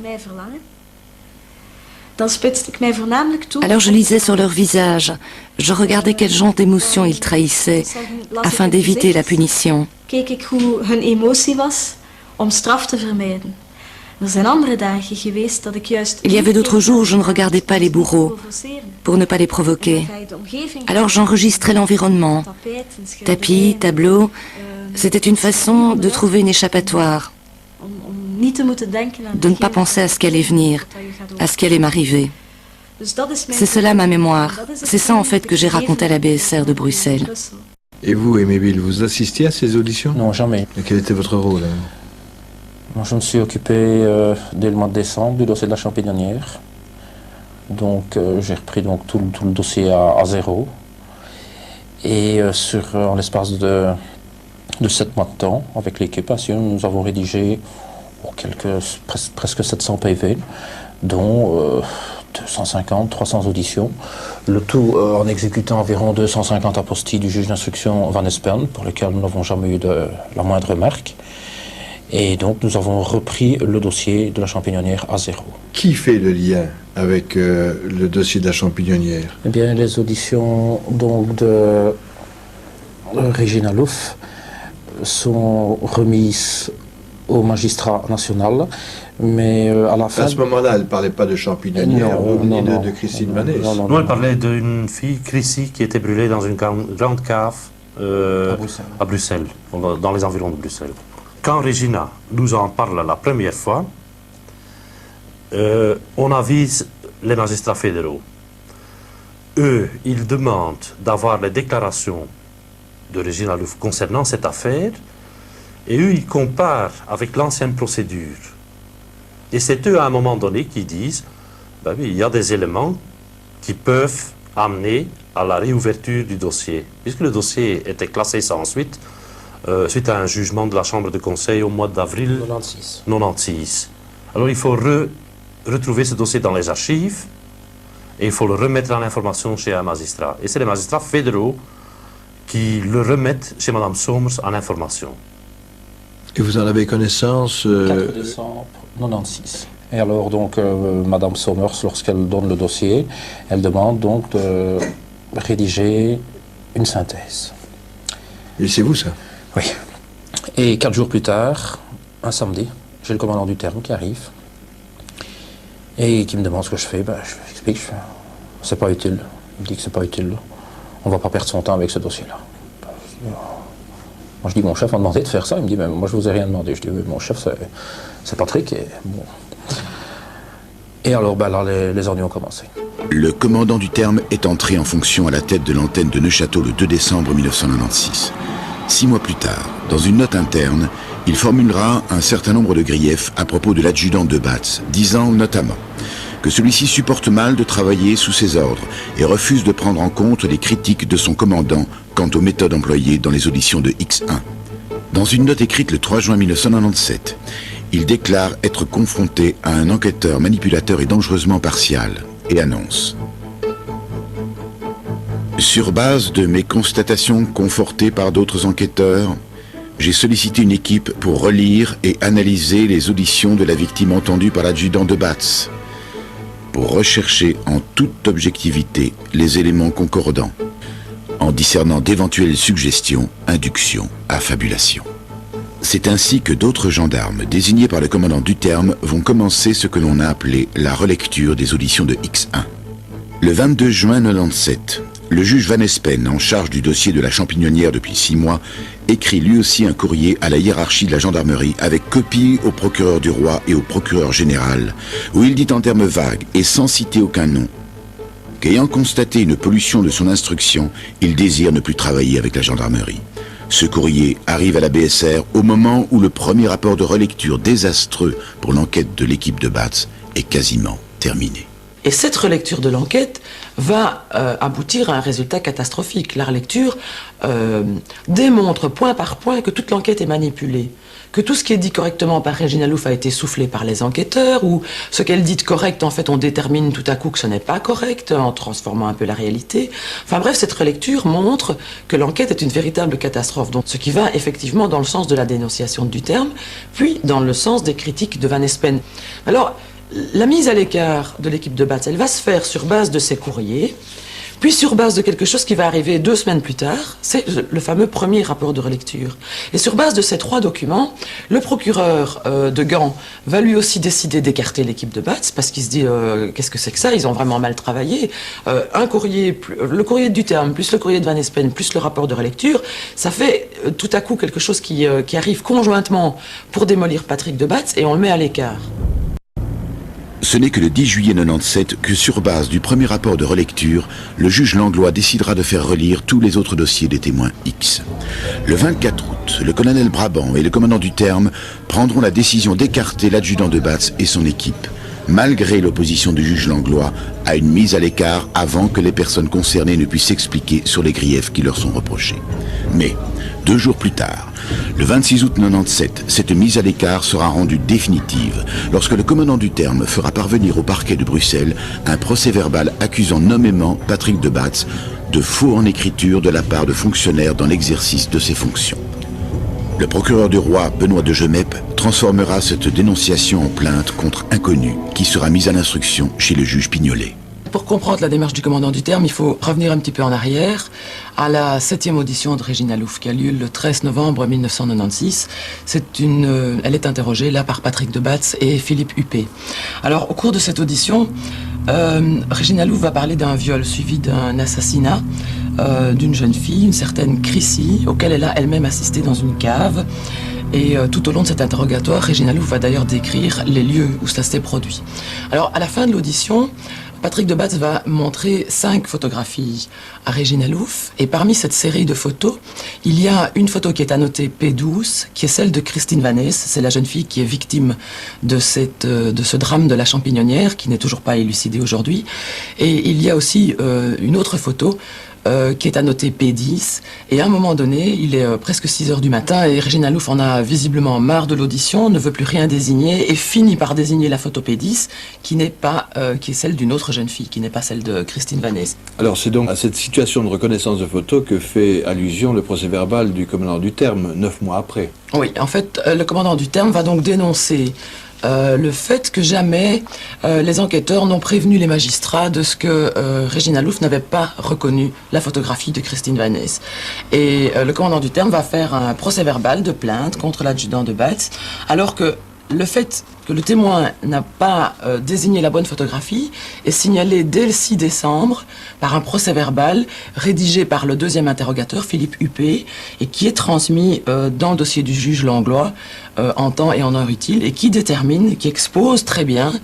Alors je lisais sur leur visage, je regardais quel genre d'émotions ils trahissaient, afin d'éviter la punition. Il y avait d'autres jours où je ne regardais pas les bourreaux, pour ne pas les provoquer. Alors j'enregistrais l'environnement, tapis, tableaux, c'était une façon de trouver une échappatoire, de ne pas penser à ce qui allait venir, à ce qui allait m'arriver. C'est cela ma mémoire. C'est ça en fait que j'ai raconté à la BSR de Bruxelles. Et vous, Aimé Bill, vous assistiez à ces auditions? Non, jamais. Et quel était votre rôle? Moi, je me suis occupé dès le mois de décembre du dossier de la Champédonnière. Donc j'ai repris donc, tout le dossier à zéro. Et en l'espace de 7 mois de temps, avec l'équipe, nous avons rédigé presque 700 PV, dont 250, 300 auditions. Le tout en exécutant environ 250 apostilles du juge d'instruction Van Espern, pour lesquels nous n'avons jamais eu la moindre remarque. Et donc nous avons repris le dossier de la Champédonnière à zéro. Qui fait le lien avec le dossier de la Champédonnière? Eh bien, les auditions donc, de Regina Louf sont remises au magistrat national, mais à la fin... À ce moment-là, elle ne parlait pas de Champédonnière ni de Christine Manès. Non, elle parlait d'une fille, Chrissy, qui était brûlée dans une grande cave à Bruxelles, dans les environs de Bruxelles. Quand Regina nous en parle la première fois, on avise les magistrats fédéraux. Eux, ils demandent d'avoir les déclarations de Regina Louf concernant cette affaire, et eux, ils comparent avec l'ancienne procédure. Et c'est eux, à un moment donné, qui disent, ben oui, il y a des éléments qui peuvent amener à la réouverture du dossier. Puisque le dossier était classé sans suite, suite à un jugement de la Chambre de conseil au mois d'avril 96. Alors il faut retrouver ce dossier dans les archives et il faut le remettre en information chez un magistrat. Et c'est les magistrats fédéraux qui le remettent chez Mme Somers en information. Et vous en avez connaissance 4 décembre 96. Et alors donc Mme Somers, lorsqu'elle donne le dossier, elle demande donc de rédiger une synthèse. Et c'est vous ça? Oui. Et 4 jours plus tard, un samedi, j'ai le commandant du terme qui arrive et qui me demande ce que je fais. Ben, je lui explique, c'est pas utile. Il me dit que c'est pas utile. On va pas perdre son temps avec ce dossier-là. Moi je dis, mon chef m'a demandé de faire ça. Il me dit, mais moi je vous ai rien demandé. Je dis, oui, mon chef c'est Patrick. Et, bon. Et alors ben, là, les ennuis ont commencé. Le commandant du terme est entré en fonction à la tête de l'antenne de Neuchâtel le 2 décembre 1996. 6 mois plus tard, dans une note interne, il formulera un certain nombre de griefs à propos de l'adjudant de Batz, disant notamment que celui-ci supporte mal de travailler sous ses ordres et refuse de prendre en compte les critiques de son commandant quant aux méthodes employées dans les auditions de X1. Dans une note écrite le 3 juin 1997, il déclare être confronté à un enquêteur manipulateur et dangereusement partial et annonce: sur base de mes constatations confortées par d'autres enquêteurs, j'ai sollicité une équipe pour relire et analyser les auditions de la victime entendue par l'adjudant de Batz, pour rechercher en toute objectivité les éléments concordants, en discernant d'éventuelles suggestions, inductions, affabulations. C'est ainsi que d'autres gendarmes, désignés par le commandant du terme, vont commencer ce que l'on a appelé la relecture des auditions de X1. Le 22 juin 1997, le juge Van Espen, en charge du dossier de la Champignonnière depuis 6 mois, écrit lui aussi un courrier à la hiérarchie de la gendarmerie avec copie au procureur du roi et au procureur général, où il dit en termes vagues et sans citer aucun nom qu'ayant constaté une pollution de son instruction, il désire ne plus travailler avec la gendarmerie. Ce courrier arrive à la BSR au moment où le premier rapport de relecture désastreux pour l'enquête de l'équipe de Batz est quasiment terminé. Et cette relecture de l'enquête va aboutir à un résultat catastrophique. La relecture démontre point par point que toute l'enquête est manipulée, que tout ce qui est dit correctement par Régina Louf a été soufflé par les enquêteurs, ou ce qu'elle dit de correct, en fait, on détermine tout à coup que ce n'est pas correct, en transformant un peu la réalité. Enfin bref, cette relecture montre que l'enquête est une véritable catastrophe, donc ce qui va effectivement dans le sens de la dénonciation du terme, puis dans le sens des critiques de Van Espen. Alors, la mise à l'écart de l'équipe de Batz, elle va se faire sur base de ces courriers, puis sur base de quelque chose qui va arriver 2 semaines plus tard, c'est le fameux premier rapport de relecture. Et sur base de ces 3 documents, le procureur de Gand va lui aussi décider d'écarter l'équipe de Batz, parce qu'il se dit qu'est-ce que c'est que ça, ils ont vraiment mal travaillé. Un courrier, le courrier du terme, plus le courrier de Van Espen, plus le rapport de relecture, ça fait tout à coup quelque chose qui arrive conjointement pour démolir Patrick de Batz, et on le met à l'écart. Ce n'est que le 10 juillet 1997 que, sur base du premier rapport de relecture, le juge Langlois décidera de faire relire tous les autres dossiers des témoins X. Le 24 août, le colonel Brabant et le commandant du terme prendront la décision d'écarter l'adjudant de Batz et son équipe, malgré l'opposition du juge Langlois à une mise à l'écart avant que les personnes concernées ne puissent s'expliquer sur les griefs qui leur sont reprochés. Mais, 2 jours plus tard, le 26 août 1997, cette mise à l'écart sera rendue définitive lorsque le commandant du terme fera parvenir au parquet de Bruxelles un procès-verbal accusant nommément Patrick de Batz de faux en écriture de la part de fonctionnaires dans l'exercice de ses fonctions. Le procureur du roi, Benoît de Gemep, transformera cette dénonciation en plainte contre inconnu qui sera mise à l'instruction chez le juge Pignolet. Pour comprendre la démarche du commandant du terme, il faut revenir un petit peu en arrière à la 7e audition de Régina Louf qui a lieu le 13 novembre 1996. Elle est interrogée là par Patrick de Batz et Philippe Huppé. Alors au cours de cette audition, Régina Louf va parler d'un viol suivi d'un assassinat d'une jeune fille, une certaine Chrissy, auquel elle a elle-même assisté dans une cave. Et tout au long de cet interrogatoire, Régina Louf va d'ailleurs décrire les lieux où cela s'est produit. Alors à la fin de l'audition, Patrick de Batz va montrer 5 photographies à Régina Louf, et parmi cette série de photos, il y a une photo qui est annotée P12, qui est celle de Christine Vanès, c'est la jeune fille qui est victime de ce drame de la Champignonnière, qui n'est toujours pas élucidé aujourd'hui, et il y a aussi une autre photo qui est annotée P10, et à un moment donné, il est presque 6 heures du matin, et Régina Louf en a visiblement marre de l'audition, ne veut plus rien désigner, et finit par désigner la photo P10, qui est celle d'une autre jeune fille, qui n'est pas celle de Christine Vanès. Alors c'est donc à cette situation de reconnaissance de photo que fait allusion le procès-verbal du commandant du terme, 9 mois après. Oui, en fait, le commandant du terme va donc dénoncer le fait que jamais les enquêteurs n'ont prévenu les magistrats de ce que Régina Louf n'avait pas reconnu la photographie de Christine Vanès. Et le commandant du terme va faire un procès-verbal de plainte contre l'adjudant de Batz, alors que le fait que le témoin n'a pas désigné la bonne photographie est signalé dès le 6 décembre par un procès-verbal rédigé par le 2e interrogateur, Philippe Huppé, et qui est transmis dans le dossier du juge Langlois en temps et en heure utile, et qui expose très bien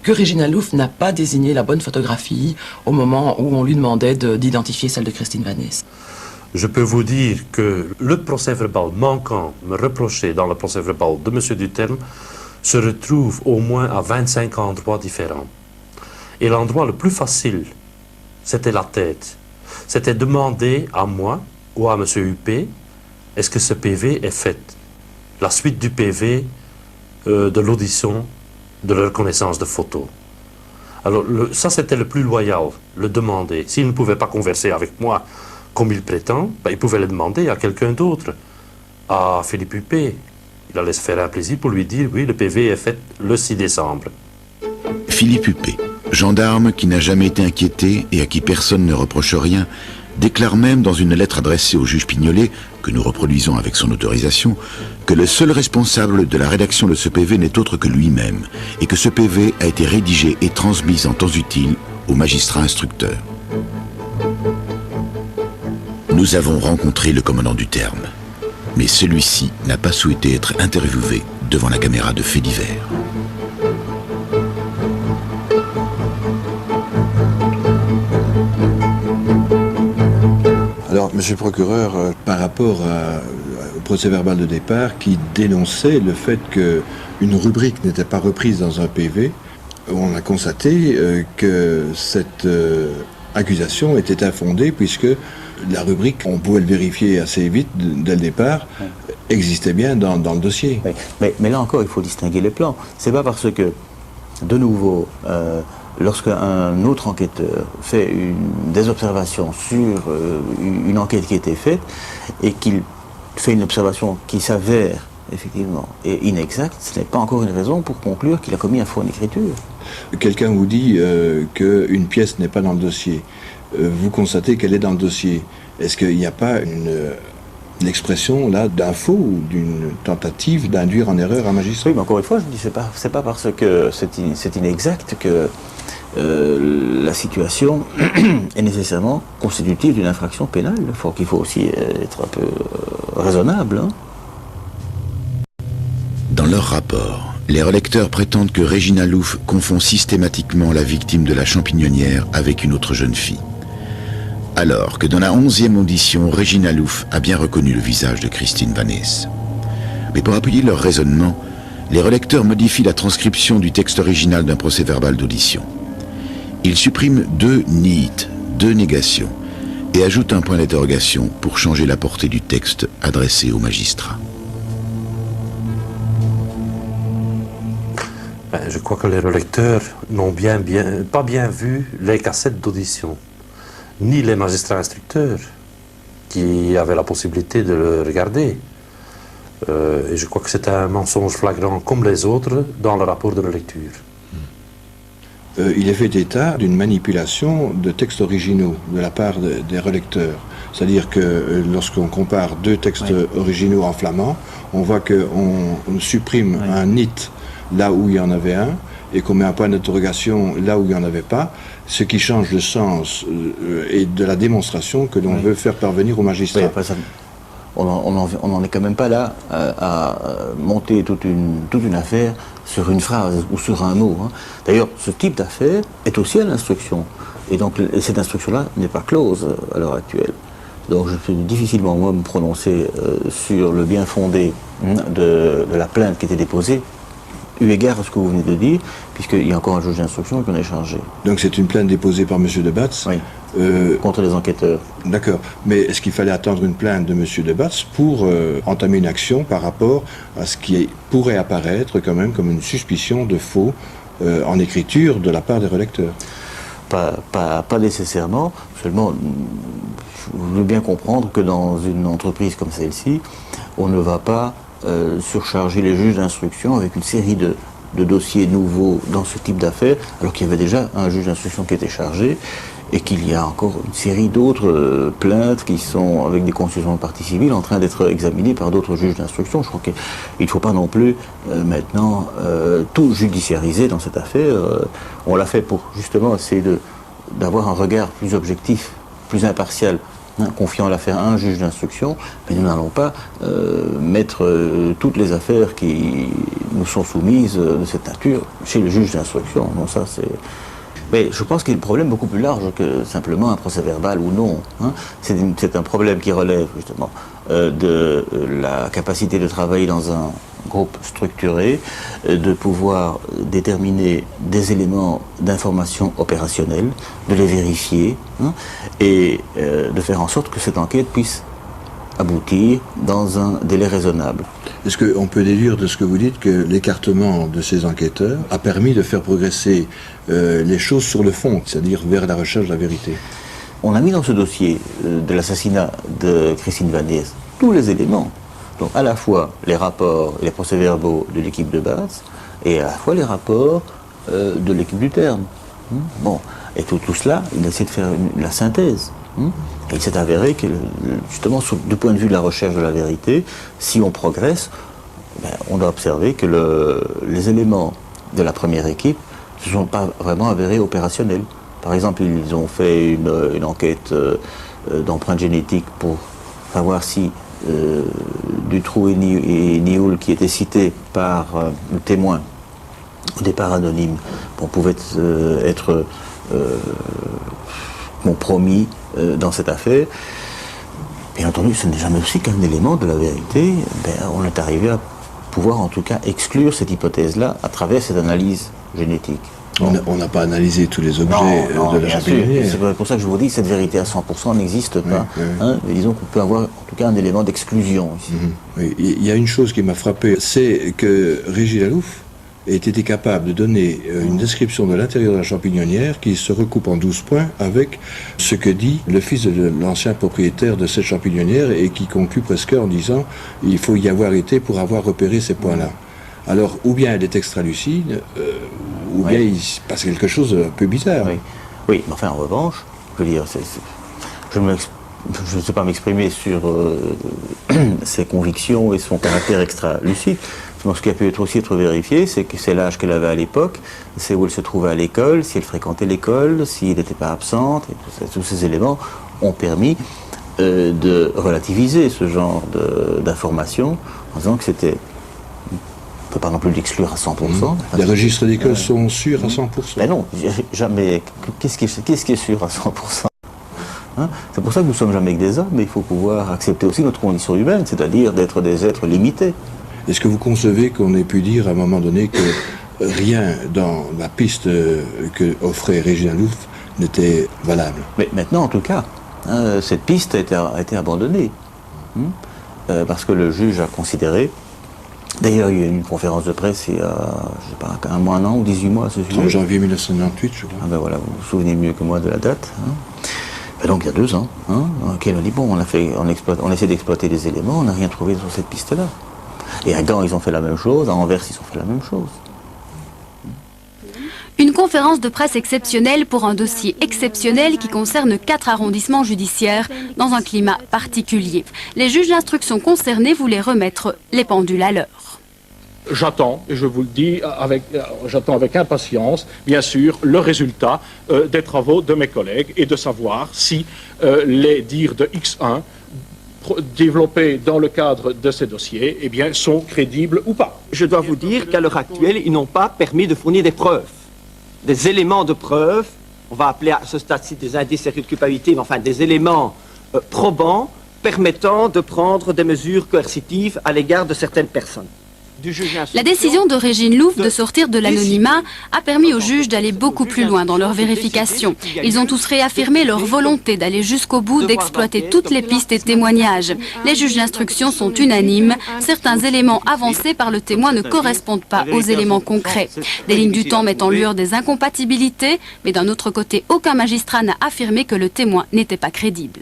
que Régina Louf n'a pas désigné la bonne photographie au moment où on lui demandait d'identifier celle de Christine Vannès. Je peux vous dire que le procès-verbal manquant me reproché dans le procès-verbal de M. Duterme se retrouve au moins à 25 endroits différents. Et l'endroit le plus facile, c'était la tête. C'était demander à moi ou à M. Huppé, est-ce que ce PV est fait? La suite du PV, de l'audition, de la reconnaissance de photos. Alors ça c'était le plus loyal, le demander. S'il ne pouvait pas converser avec moi comme il prétend, il pouvait le demander à quelqu'un d'autre, à Philippe Huppé. Il allait se faire un plaisir pour lui dire, oui, le PV est fait le 6 décembre. Philippe Huppé, gendarme qui n'a jamais été inquiété et à qui personne ne reproche rien, déclare même dans une lettre adressée au juge Pignolet, que nous reproduisons avec son autorisation, que le seul responsable de la rédaction de ce PV n'est autre que lui-même, et que ce PV a été rédigé et transmis en temps utile au magistrat instructeur. Nous avons rencontré le commandant Duterme, mais celui-ci n'a pas souhaité être interviewé devant la caméra de faits divers. Alors, monsieur le procureur, par rapport au procès-verbal de départ qui dénonçait le fait qu'une rubrique n'était pas reprise dans un PV, on a constaté que cette accusation était infondée puisque la rubrique, on pouvait le vérifier assez vite dès le départ, existait bien dans le dossier. Oui. Mais là encore, il faut distinguer les plans. C'est pas parce que, de nouveau, lorsqu'un autre enquêteur fait des observations sur une enquête qui a été faite et qu'il fait une observation qui s'avère effectivement et inexacte, ce n'est pas encore une raison pour conclure qu'il a commis un faux en écriture. Quelqu'un vous dit qu'une pièce n'est pas dans le dossier. Vous constatez qu'elle est dans le dossier. Est-ce qu'il n'y a pas une expression là d'un faux ou d'une tentative d'induire en erreur un magistrat? Oui, mais encore une fois, je dis c'est pas parce que c'est inexact que la situation est nécessairement constitutive d'une infraction pénale. Il faut aussi être un peu raisonnable. Hein. Dans leur rapport, les relecteurs prétendent que Régina Louf confond systématiquement la victime de la champignonnière avec une autre jeune fille. Alors que dans la 11e audition, Régina Louf a bien reconnu le visage de Christine Vannès. Mais pour appuyer leur raisonnement, les relecteurs modifient la transcription du texte original d'un procès-verbal d'audition. Ils suppriment 2 nihites, 2 négations, et ajoutent un point d'interrogation pour changer la portée du texte adressé au magistrat. Je crois que les relecteurs n'ont pas bien vu les cassettes d'audition, ni les magistrats instructeurs qui avaient la possibilité de le regarder. Et je crois que c'est un mensonge flagrant comme les autres dans le rapport de relecture. Il est fait état d'une manipulation de textes originaux de la part des relecteurs. C'est-à-dire que lorsqu'on compare 2 textes originaux en flamand, on voit qu'on supprime un nit là où il y en avait un, et qu'on met un point d'interrogation là où il n'y en avait pas, ce qui change le sens et de la démonstration que l'on veut faire parvenir au magistrat. Oui, après ça, on n'en est quand même pas là à monter toute une affaire sur une phrase ou sur un mot. Hein. D'ailleurs, ce type d'affaire est aussi à l'instruction. Et donc, cette instruction-là n'est pas close à l'heure actuelle. Donc, je peux difficilement, moi, me prononcer sur le bien fondé de la plainte qui était déposée, eu égard à ce que vous venez de dire, puisqu'il y a encore un juge d'instruction qu'on a changé. Donc c'est une plainte déposée par M. Debatz? Oui, contre les enquêteurs. D'accord, mais est-ce qu'il fallait attendre une plainte de M. Debatz pour entamer une action par rapport à ce qui pourrait apparaître quand même comme une suspicion de faux en écriture de la part des relecteurs? Pas nécessairement, seulement vous devez bien comprendre que dans une entreprise comme celle-ci, on ne va pas surcharger les juges d'instruction avec une série de dossiers nouveaux dans ce type d'affaires, alors qu'il y avait déjà un juge d'instruction qui était chargé et qu'il y a encore une série d'autres plaintes qui sont avec des constitutions de partie civile en train d'être examinées par d'autres juges d'instruction. Je crois qu'il ne faut pas non plus maintenant tout judiciariser dans cette affaire. On l'a fait pour justement essayer d'avoir un regard plus objectif, plus impartial confiant l'affaire à un juge d'instruction, mais nous n'allons pas mettre toutes les affaires qui nous sont soumises de cette nature chez le juge d'instruction. Non, ça c'est... Mais je pense qu'il y a un problème beaucoup plus large que simplement un procès verbal ou non. C'est un problème qui relève justement de la capacité de travailler dans un groupe structuré, de pouvoir déterminer des éléments d'information opérationnelle, de les vérifier et de faire en sorte que cette enquête puisse aboutir dans un délai raisonnable. Est-ce qu'on peut déduire de ce que vous dites que l'écartement de ces enquêteurs a permis de faire progresser les choses sur le fond, c'est-à-dire vers la recherche de la vérité? On a mis dans ce dossier de l'assassinat de Christine Vaniez tous les éléments. Donc à la fois les rapports et les procès-verbaux de l'équipe de Batz et à la fois les rapports de l'équipe du Terme. Bon, et tout cela, il a essayé de faire la synthèse. Et il s'est avéré que, justement, du point de vue de la recherche de la vérité, si on progresse, on doit observer que les éléments de la première équipe ne se sont pas vraiment avérés opérationnels. Par exemple, ils ont fait une enquête d'empreintes génétiques pour savoir si Dutroux et Nioul, qui étaient cités par le témoin, au départ anonyme, pouvaient être promis dans cette affaire. Bien entendu, ce n'est jamais aussi qu'un élément de la vérité. On est arrivé à pouvoir en tout cas exclure cette hypothèse-là à travers cette analyse génétique. On n'a pas analysé tous les objets de la champignonnière. C'est pour ça que je vous dis que cette vérité à 100% n'existe pas. Mais disons qu'on peut avoir en tout cas un élément d'exclusion ici. Oui. Il y a une chose qui m'a frappé, c'est que Régis Lalouf ait été capable de donner une description de l'intérieur de la champignonnière qui se recoupe en 12 points avec ce que dit le fils de l'ancien propriétaire de cette champignonnière et qui conclut presque en disant il faut y avoir été pour avoir repéré ces points-là. Alors, ou bien elle est extra-lucide, ou bien il se passe quelque chose de un peu bizarre. Oui, mais enfin, en revanche, je veux dire, je ne sais pas m'exprimer sur ses convictions et son caractère extra-lucide. Ce qui a pu aussi être vérifié, c'est que c'est l'âge qu'elle avait à l'époque, c'est où elle se trouvait à l'école, si elle fréquentait l'école, s'il n'était pas absente, et tous ces éléments ont permis de relativiser ce genre d'informations en disant que c'était... On ne peut pas non plus l'exclure à 100%. Les registres d'école sont sûrs à 100%. Ben non, jamais. Qu'est-ce qui est sûr à 100%? C'est pour ça que nous ne sommes jamais que des hommes, mais il faut pouvoir accepter aussi notre condition humaine, c'est-à-dire d'être des êtres limités. Est-ce que vous concevez qu'on ait pu dire à un moment donné que rien dans la piste que offrait Régis Lalouf n'était valable? Mais maintenant, en tout cas, cette piste a été abandonnée. Parce que le juge a considéré... D'ailleurs, il y a eu une conférence de presse il y a, je sais pas, un an ou 18 mois à ce sujet. En janvier 1998, je crois. Ah ben voilà, vous vous souvenez mieux que moi de la date. Donc il y a 2 ans, dans lequel on dit, bon, on essaie d'exploiter des éléments, on n'a rien trouvé sur cette piste-là. Et à Gand, ils ont fait la même chose, à Anvers, ils ont fait la même chose. Une conférence de presse exceptionnelle pour un dossier exceptionnel qui concerne 4 arrondissements judiciaires dans un climat particulier. Les juges d'instruction concernés voulaient remettre les pendules à l'heure. J'attends, et je vous le dis, j'attends avec impatience, bien sûr, le résultat des travaux de mes collègues et de savoir si les dires de X1 développés dans le cadre de ces dossiers eh bien, sont crédibles ou pas. Je dois vous dire qu'à l'heure actuelle, ils n'ont pas permis de fournir des preuves, des éléments de preuve, on va appeler à ce stade-ci des indices et de culpabilité, mais enfin des éléments probants permettant de prendre des mesures coercitives à l'égard de certaines personnes. La décision de Régis Lalouf de sortir de l'anonymat a permis aux juges d'aller beaucoup plus loin dans leur vérification. Ils ont tous réaffirmé leur volonté d'aller jusqu'au bout, d'exploiter toutes les pistes et témoignages. Les juges d'instruction sont unanimes. Certains éléments avancés par le témoin ne correspondent pas aux éléments concrets. Des lignes du temps mettent en lueur des incompatibilités, mais d'un autre côté, aucun magistrat n'a affirmé que le témoin n'était pas crédible.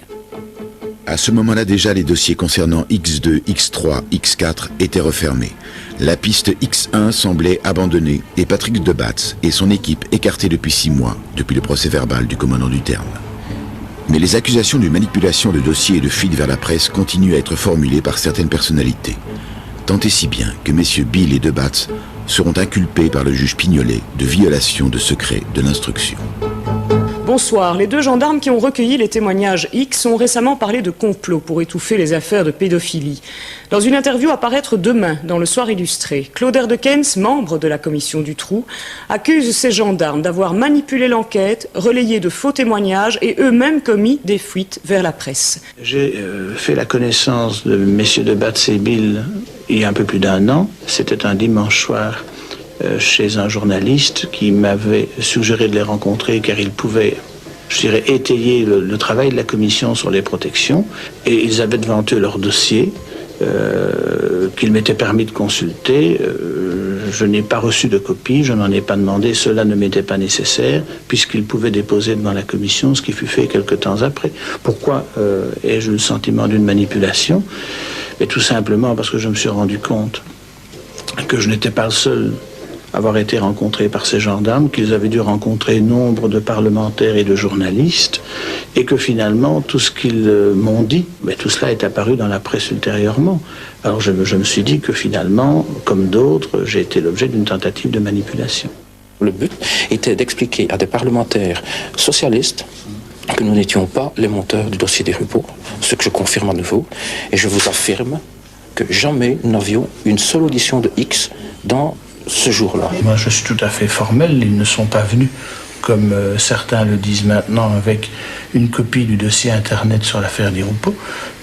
À ce moment-là déjà, les dossiers concernant X2, X3, X4 étaient refermés. La piste X1 semblait abandonnée et Patrick de Batz et son équipe écartés depuis 6 mois, depuis le procès verbal du commandant du Terme. Mais les accusations de manipulation de dossiers et de fuite vers la presse continuent à être formulées par certaines personnalités. Tant et si bien que messieurs Bill et de Batz seront inculpés par le juge Pignolet de violation de secret de l'instruction. Bonsoir. Les deux gendarmes qui ont recueilli les témoignages X ont récemment parlé de complot pour étouffer les affaires de pédophilie. Dans une interview à paraître demain dans le Soir illustré, Claude Erdekens, membre de la commission du Trou, accuse ces gendarmes d'avoir manipulé l'enquête, relayé de faux témoignages et eux-mêmes commis des fuites vers la presse. J'ai fait la connaissance de messieurs de Batz et Bill il y a un peu plus d'1 an. C'était un dimanche soir chez un journaliste qui m'avait suggéré de les rencontrer car ils pouvaient, je dirais, étayer le travail de la commission sur les protections. Et ils avaient devant eux leur dossier qu'il m'était permis de consulter. Je n'ai pas reçu de copie, je n'en ai pas demandé, cela ne m'était pas nécessaire puisqu'ils pouvaient déposer devant la commission, ce qui fut fait quelque temps après. Pourquoi ai-je le sentiment d'une manipulation? Mais tout simplement parce que je me suis rendu compte que je n'étais pas le seul à avoir été rencontré par ces gendarmes, qu'ils avaient dû rencontrer nombre de parlementaires et de journalistes, et que finalement, tout ce qu'ils m'ont dit, mais tout cela est apparu dans la presse ultérieurement. Alors je me suis dit que finalement, comme d'autres, j'ai été l'objet d'une tentative de manipulation. Le but était d'expliquer à des parlementaires socialistes que nous n'étions pas les monteurs du dossier des Rupeau, ce que je confirme à nouveau, et je vous affirme que jamais nous n'avions une seule audition de X dans ce jour-là. Moi, je suis tout à fait formel. Ils ne sont pas venus, comme certains le disent maintenant, avec une copie du dossier Internet sur l'affaire des Rupeau.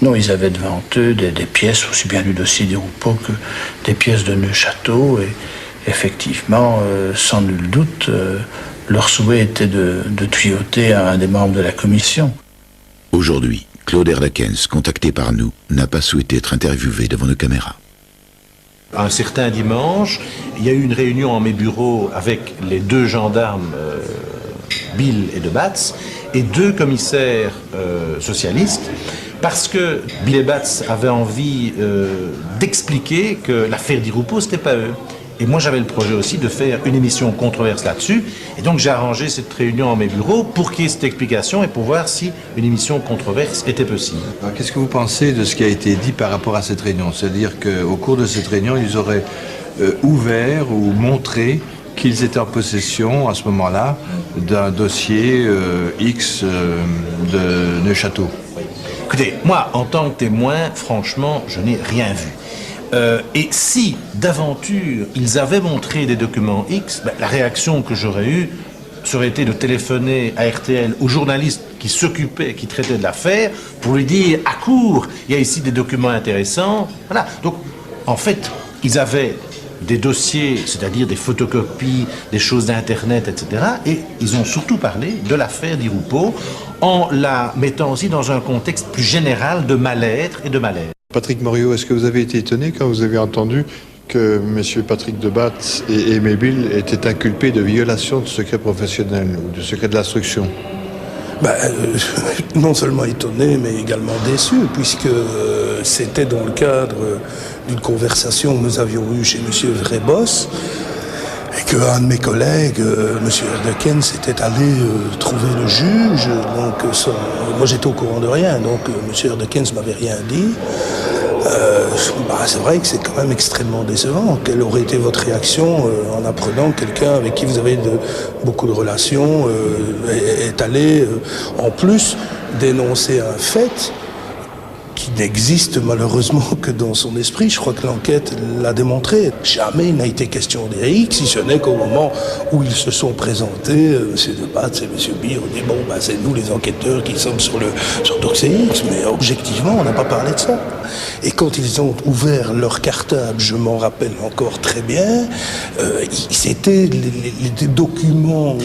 Non, ils avaient devant eux des pièces, aussi bien du dossier des Rupeau que des pièces de Neuchâteau. Et effectivement, sans nul doute, leur souhait était de tuyauter un des membres de la commission. Aujourd'hui, Claude Erdekens, contacté par nous, n'a pas souhaité être interviewé devant nos caméras. Un certain dimanche, il y a eu une réunion en mes bureaux avec les deux gendarmes, Bill et de Batz, et deux commissaires socialistes, parce que Bill et Batz avaient envie d'expliquer que l'affaire des Rupeau, c'était pas eux. Et moi, j'avais le projet aussi de faire une émission controverse là-dessus. Et donc, j'ai arrangé cette réunion en mes bureaux pour qu'il y ait cette explication et pour voir si une émission controverse était possible. Alors, qu'est-ce que vous pensez de ce qui a été dit par rapport à cette réunion? C'est-à-dire qu'au cours de cette réunion, ils auraient ouvert ou montré qu'ils étaient en possession, à ce moment-là, d'un dossier X de Neuchâteau. Écoutez, moi, en tant que témoin, franchement, je n'ai rien vu. Et si, d'aventure, ils avaient montré des documents X, la réaction que j'aurais eue serait été de téléphoner à RTL aux journalistes qui s'occupaient, qui traitaient de l'affaire, pour lui dire, à court, il y a ici des documents intéressants. Voilà. Donc, en fait, ils avaient des dossiers, c'est-à-dire des photocopies, des choses d'Internet, etc. Et ils ont surtout parlé de l'affaire des Rupeau en la mettant aussi dans un contexte plus général de mal-être et de malaise. Patrick Morio, est-ce que vous avez été étonné quand vous avez entendu que M. Patrick de Batz et Aimé Bill étaient inculpés de violation de secret professionnel ou de secret de l'instruction? Non seulement étonné, mais également déçu, puisque c'était dans le cadre d'une conversation que nous avions eue chez M. Vrébos, et qu'un de mes collègues, M. Erdekens, était allé trouver le juge. Donc, moi, j'étais au courant de rien, donc M. Erdekens m'avait rien dit. C'est vrai que c'est quand même extrêmement décevant. Quelle aurait été votre réaction en apprenant que quelqu'un avec qui vous avez beaucoup de relations est allé, en plus, dénoncer un fait qui n'existe malheureusement que dans son esprit? Je crois que l'enquête l'a démontré. Jamais il n'a été question des X, si ce n'est qu'au moment où ils se sont présentés, M. de Batz et M. Bill ont dit bon, c'est nous les enquêteurs qui sommes sur dossier X, mais objectivement on n'a pas parlé de ça. Et quand ils ont ouvert leur cartable, je m'en rappelle encore très bien, c'était les documents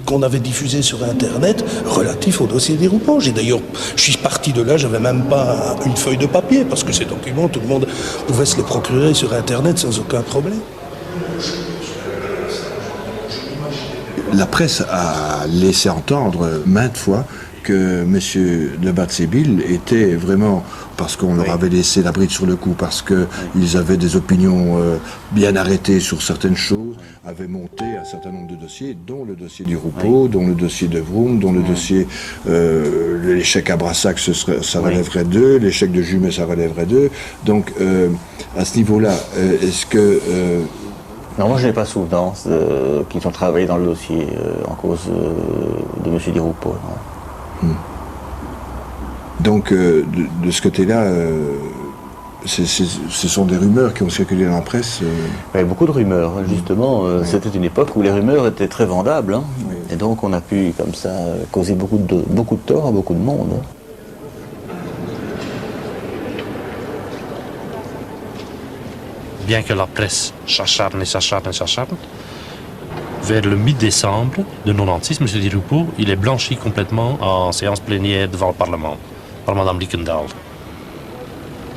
qu'on avait diffusés sur Internet relatifs au dossier des Rupeau. Je suis parti de là, j'avais même pas une feuille de papier, parce que ces documents, tout le monde pouvait se les procurer sur Internet sans aucun problème. La presse a laissé entendre maintes fois que M. de Batz et Bill étaient vraiment, parce qu'on leur avait laissé la bride sur le cou, parce qu'ils avaient des opinions bien arrêtées sur certaines choses, avaient monté un certain nombre de dossiers, dont le dossier du Rupeau, dont le dossier de Vroom, dont le dossier, l'échec à Brassac, ça relèverait d'eux, l'échec de Jumet, ça relèverait d'eux. Donc, à ce niveau-là, est-ce que Non, moi je n'ai pas souvenance qu'ils ont travaillé dans le dossier en cause de M. Di Rupo. Donc, de ce côté-là, ce sont des rumeurs qui ont circulé dans la presse. Il y a beaucoup de rumeurs, justement. C'était une époque où les rumeurs étaient très vendables. Hein. Oui. Et donc on a pu, comme ça, causer beaucoup de tort à beaucoup de monde. Hein. Bien que la presse s'acharne, vers le mi-décembre de 96, M. Di Rupo, il est blanchi complètement en séance plénière devant le Parlement, par Mme Lickendal.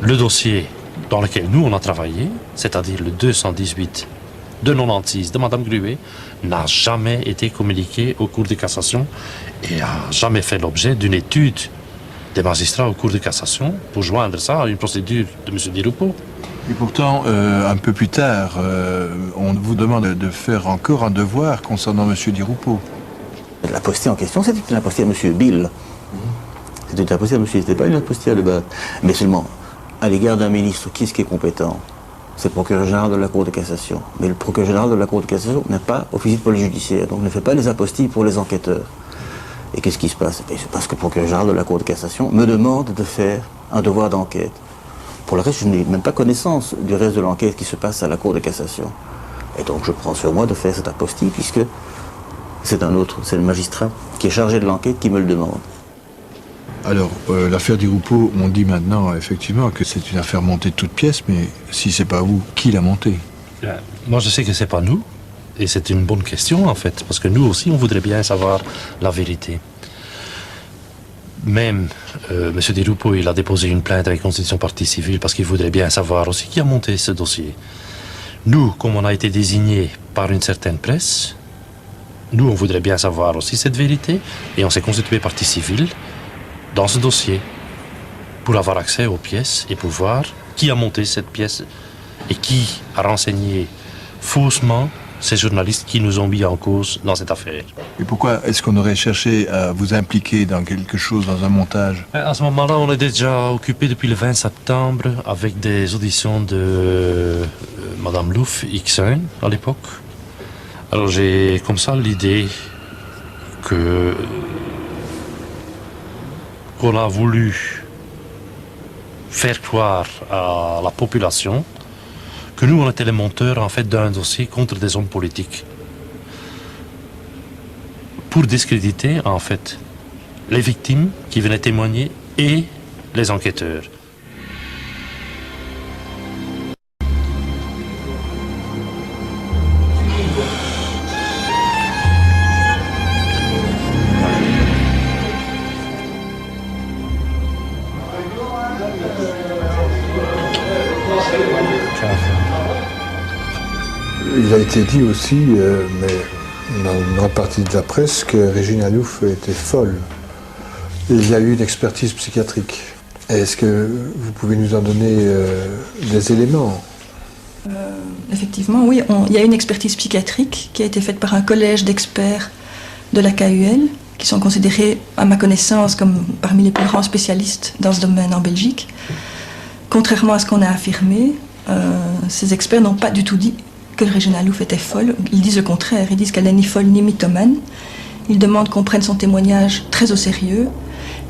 Le dossier dans lequel nous on a travaillé, c'est-à-dire le 218 de 96 de Mme Gruet, n'a jamais été communiqué au Cour de cassation et n'a jamais fait l'objet d'une étude des magistrats au Cour de cassation pour joindre ça à une procédure de M. Di Rupo. Et pourtant, un peu plus tard, on vous demande de faire encore un devoir concernant M. Di Rupo. L'apostille en question, c'était une apostille à M. Bill. C'était une apostille à M. C'était pas une apostille à De Baat. Mais seulement, à l'égard d'un ministre, qui est-ce qui est compétent? C'est le procureur général de la Cour de cassation. Mais le procureur général de la Cour de cassation n'est pas officier de police judiciaire, donc ne fait pas les apostilles pour les enquêteurs. Et qu'est-ce qui se passe? Il se passe que le procureur général de la Cour de cassation me demande de faire un devoir d'enquête. Pour le reste, je n'ai même pas connaissance du reste de l'enquête qui se passe à la Cour de cassation. Et donc je prends sur moi de faire cette apostille, puisque c'est le magistrat qui est chargé de l'enquête qui me le demande. Alors, l'affaire Di Rupo, on dit maintenant effectivement que c'est une affaire montée de toutes pièces, mais si c'est pas vous, qui l'a montée? Moi, je sais que c'est pas nous, et c'est une bonne question en fait, parce que nous aussi, on voudrait bien savoir la vérité. Même M. Di Rupo, il a déposé une plainte avec constitution partie civile parce qu'il voudrait bien savoir aussi qui a monté ce dossier. Nous, comme on a été désignés par une certaine presse, nous, on voudrait bien savoir aussi cette vérité, et on s'est constitué partie civile dans ce dossier pour avoir accès aux pièces et pour voir qui a monté cette pièce et qui a renseigné faussement ces journalistes qui nous ont mis en cause dans cette affaire. Et pourquoi est-ce qu'on aurait cherché à vous impliquer dans quelque chose, dans un montage? À ce moment-là, on est déjà occupé depuis le 20 septembre avec des auditions de Mme Louf, X1 à l'époque. Alors j'ai comme ça l'idée qu'on a voulu faire croire à la population que nous, on était les monteurs en fait d'un dossier contre des hommes politiques pour discréditer en fait les victimes qui venaient témoigner et les enquêteurs. Il a été dit aussi, mais dans une grande partie de la presse, que Regina Louf était folle. Il y a eu une expertise psychiatrique. Est-ce que vous pouvez nous en donner des éléments? Effectivement, oui. Il y a une expertise psychiatrique qui a été faite par un collège d'experts de la KUL, qui sont considérés, à ma connaissance, comme parmi les plus grands spécialistes dans ce domaine en Belgique. Contrairement à ce qu'on a affirmé, ces experts n'ont pas du tout dit que Regina Louf était folle. Ils disent le contraire. Ils disent qu'elle n'est ni folle ni mythomane. Ils demandent qu'on prenne son témoignage très au sérieux.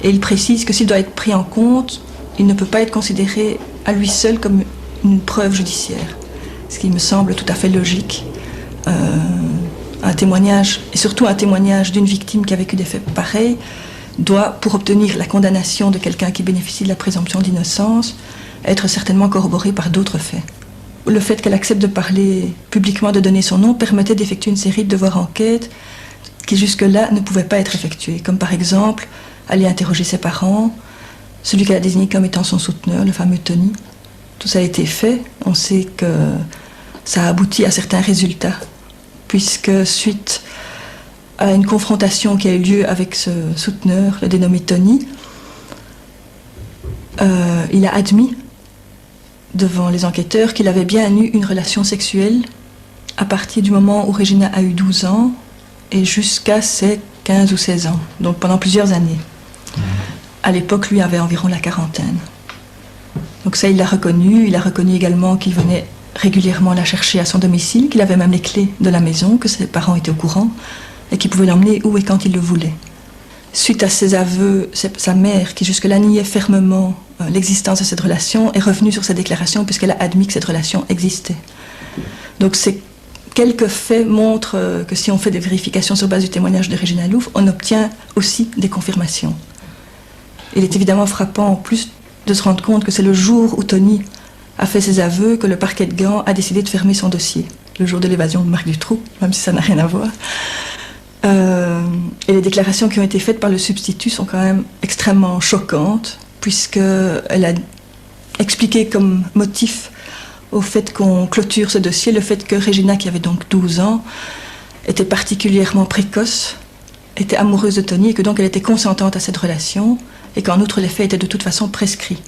Et ils précisent que s'il doit être pris en compte, il ne peut pas être considéré à lui seul comme une preuve judiciaire. Ce qui me semble tout à fait logique. Un témoignage, et surtout un témoignage d'une victime qui a vécu des faits pareils, doit, pour obtenir la condamnation de quelqu'un qui bénéficie de la présomption d'innocence, être certainement corroboré par d'autres faits. Le fait qu'elle accepte de parler publiquement, de donner son nom, permettait d'effectuer une série de devoirs enquête qui jusque-là ne pouvaient pas être effectués. Comme par exemple, aller interroger ses parents, celui qu'elle a désigné comme étant son souteneur, le fameux Tony. Tout ça a été fait. On sait que ça a abouti à certains résultats, puisque suite à une confrontation qui a eu lieu avec ce souteneur, le dénommé Tony, il a admis devant les enquêteurs qu'il avait bien eu une relation sexuelle à partir du moment où Regina a eu 12 ans et jusqu'à ses 15 ou 16 ans, donc pendant plusieurs années. À l'époque, lui avait environ la quarantaine. Donc ça, il l'a reconnu. Il a reconnu également qu'il venait régulièrement la chercher à son domicile, qu'il avait même les clés de la maison, que ses parents étaient au courant, et qu'il pouvait l'emmener où et quand il le voulait. Suite à ces aveux, sa mère, qui jusque-là niait fermement l'existence de cette relation, est revenue sur ses déclarations puisqu'elle a admis que cette relation existait. Donc ces quelques faits montrent que si on fait des vérifications sur base du témoignage de Regina Louf, on obtient aussi des confirmations. Il est évidemment frappant en plus de se rendre compte que c'est le jour où Tony a fait ses aveux que le parquet de Gand a décidé de fermer son dossier, le jour de l'évasion de Marc Dutroux, même si ça n'a rien à voir. Et les déclarations qui ont été faites par le substitut sont quand même extrêmement choquantes, puisqu'elle a expliqué comme motif au fait qu'on clôture ce dossier le fait que Regina, qui avait donc 12 ans, était particulièrement précoce, était amoureuse de Tony et que donc elle était consentante à cette relation et qu'en outre les faits étaient de toute façon prescrits.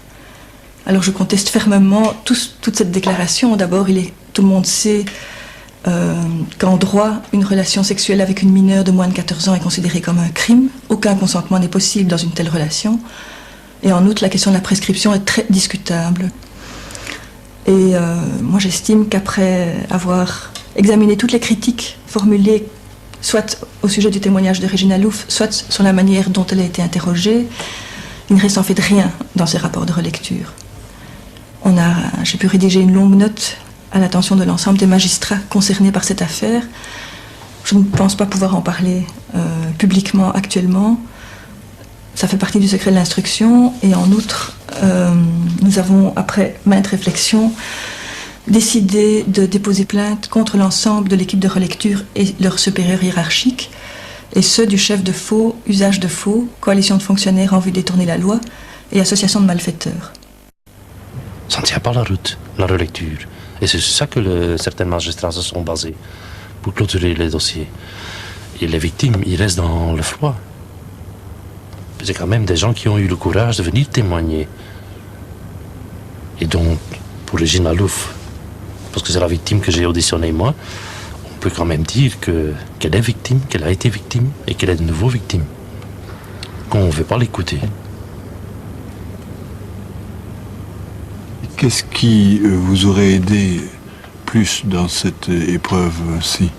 Alors je conteste fermement toute cette déclaration. D'abord, tout le monde sait qu'en droit, une relation sexuelle avec une mineure de moins de 14 ans est considérée comme un crime. Aucun consentement n'est possible dans une telle relation. Et en outre, la question de la prescription est très discutable. Et moi, j'estime qu'après avoir examiné toutes les critiques formulées, soit au sujet du témoignage de Regina Louf, soit sur la manière dont elle a été interrogée, il ne reste en fait rien dans ces rapports de relecture. J'ai pu rédiger une longue note à l'attention de l'ensemble des magistrats concernés par cette affaire. Je ne pense pas pouvoir en parler publiquement actuellement. Ça fait partie du secret de l'instruction. Et en outre, nous avons, après maintes réflexions, décidé de déposer plainte contre l'ensemble de l'équipe de relecture et leurs supérieurs hiérarchiques, et ceux du chef de faux, usage de faux, coalition de fonctionnaires en vue de détourner la loi et association de malfaiteurs. Ça ne tient pas la route, la relecture. Et c'est sur ça que certains magistrats se sont basés pour clôturer les dossiers. Et les victimes, ils restent dans le froid. C'est quand même des gens qui ont eu le courage de venir témoigner. Et donc, pour Regina Louf, parce que c'est la victime que j'ai auditionnée moi, on peut quand même dire qu'elle est victime, qu'elle a été victime et qu'elle est de nouveau victime. Qu'on ne veut pas l'écouter. Qu'est-ce qui vous aurait aidé plus dans cette épreuve-ci?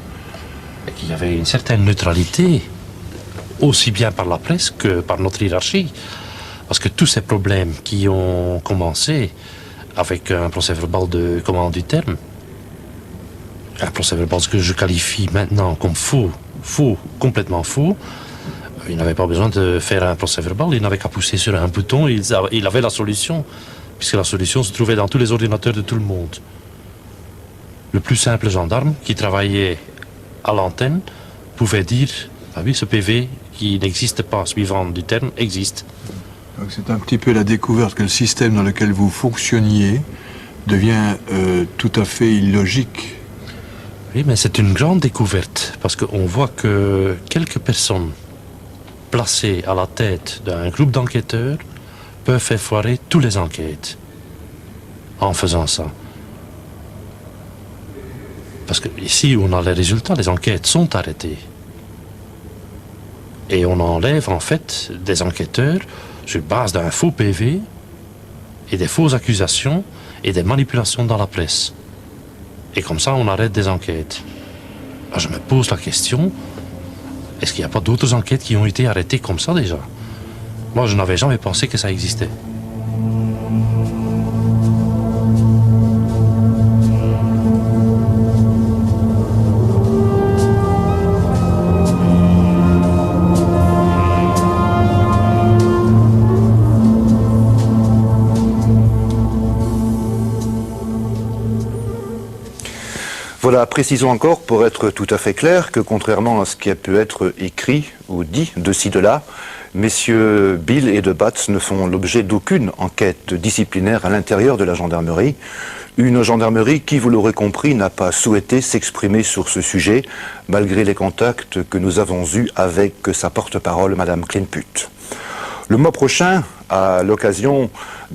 Qu'il y avait une certaine neutralité, aussi bien par la presse que par notre hiérarchie. Parce que tous ces problèmes qui ont commencé avec un procès-verbal de commande du terme, un procès-verbal que je qualifie maintenant comme faux, complètement faux, il n'avait pas besoin de faire un procès-verbal, il n'avait qu'à pousser sur un bouton, il avait la solution. Puisque la solution se trouvait dans tous les ordinateurs de tout le monde. Le plus simple gendarme qui travaillait à l'antenne pouvait dire « Ah oui, ce PV qui n'existe pas, suivant du terme, existe. » Donc c'est un petit peu la découverte que le système dans lequel vous fonctionniez devient tout à fait illogique. Oui, mais c'est une grande découverte, parce qu'on voit que quelques personnes placées à la tête d'un groupe d'enquêteurs peuvent faire foirer toutes les enquêtes en faisant ça. Parce que ici, on a les résultats, les enquêtes sont arrêtées. Et on enlève en fait des enquêteurs sur base d'un faux PV et des fausses accusations et des manipulations dans la presse. Et comme ça, on arrête des enquêtes. Alors, je me pose la question, est-ce qu'il n'y a pas d'autres enquêtes qui ont été arrêtées comme ça déjà ? Moi, je n'avais jamais pensé que ça existait. Voilà, précisons encore, pour être tout à fait clair, que contrairement à ce qui a pu être écrit ou dit de ci de là, messieurs Bill et de Batz ne font l'objet d'aucune enquête disciplinaire à l'intérieur de la gendarmerie. Une gendarmerie qui, vous l'aurez compris, n'a pas souhaité s'exprimer sur ce sujet, malgré les contacts que nous avons eus avec sa porte-parole, Madame Kleinput. Le mois prochain, à l'occasion du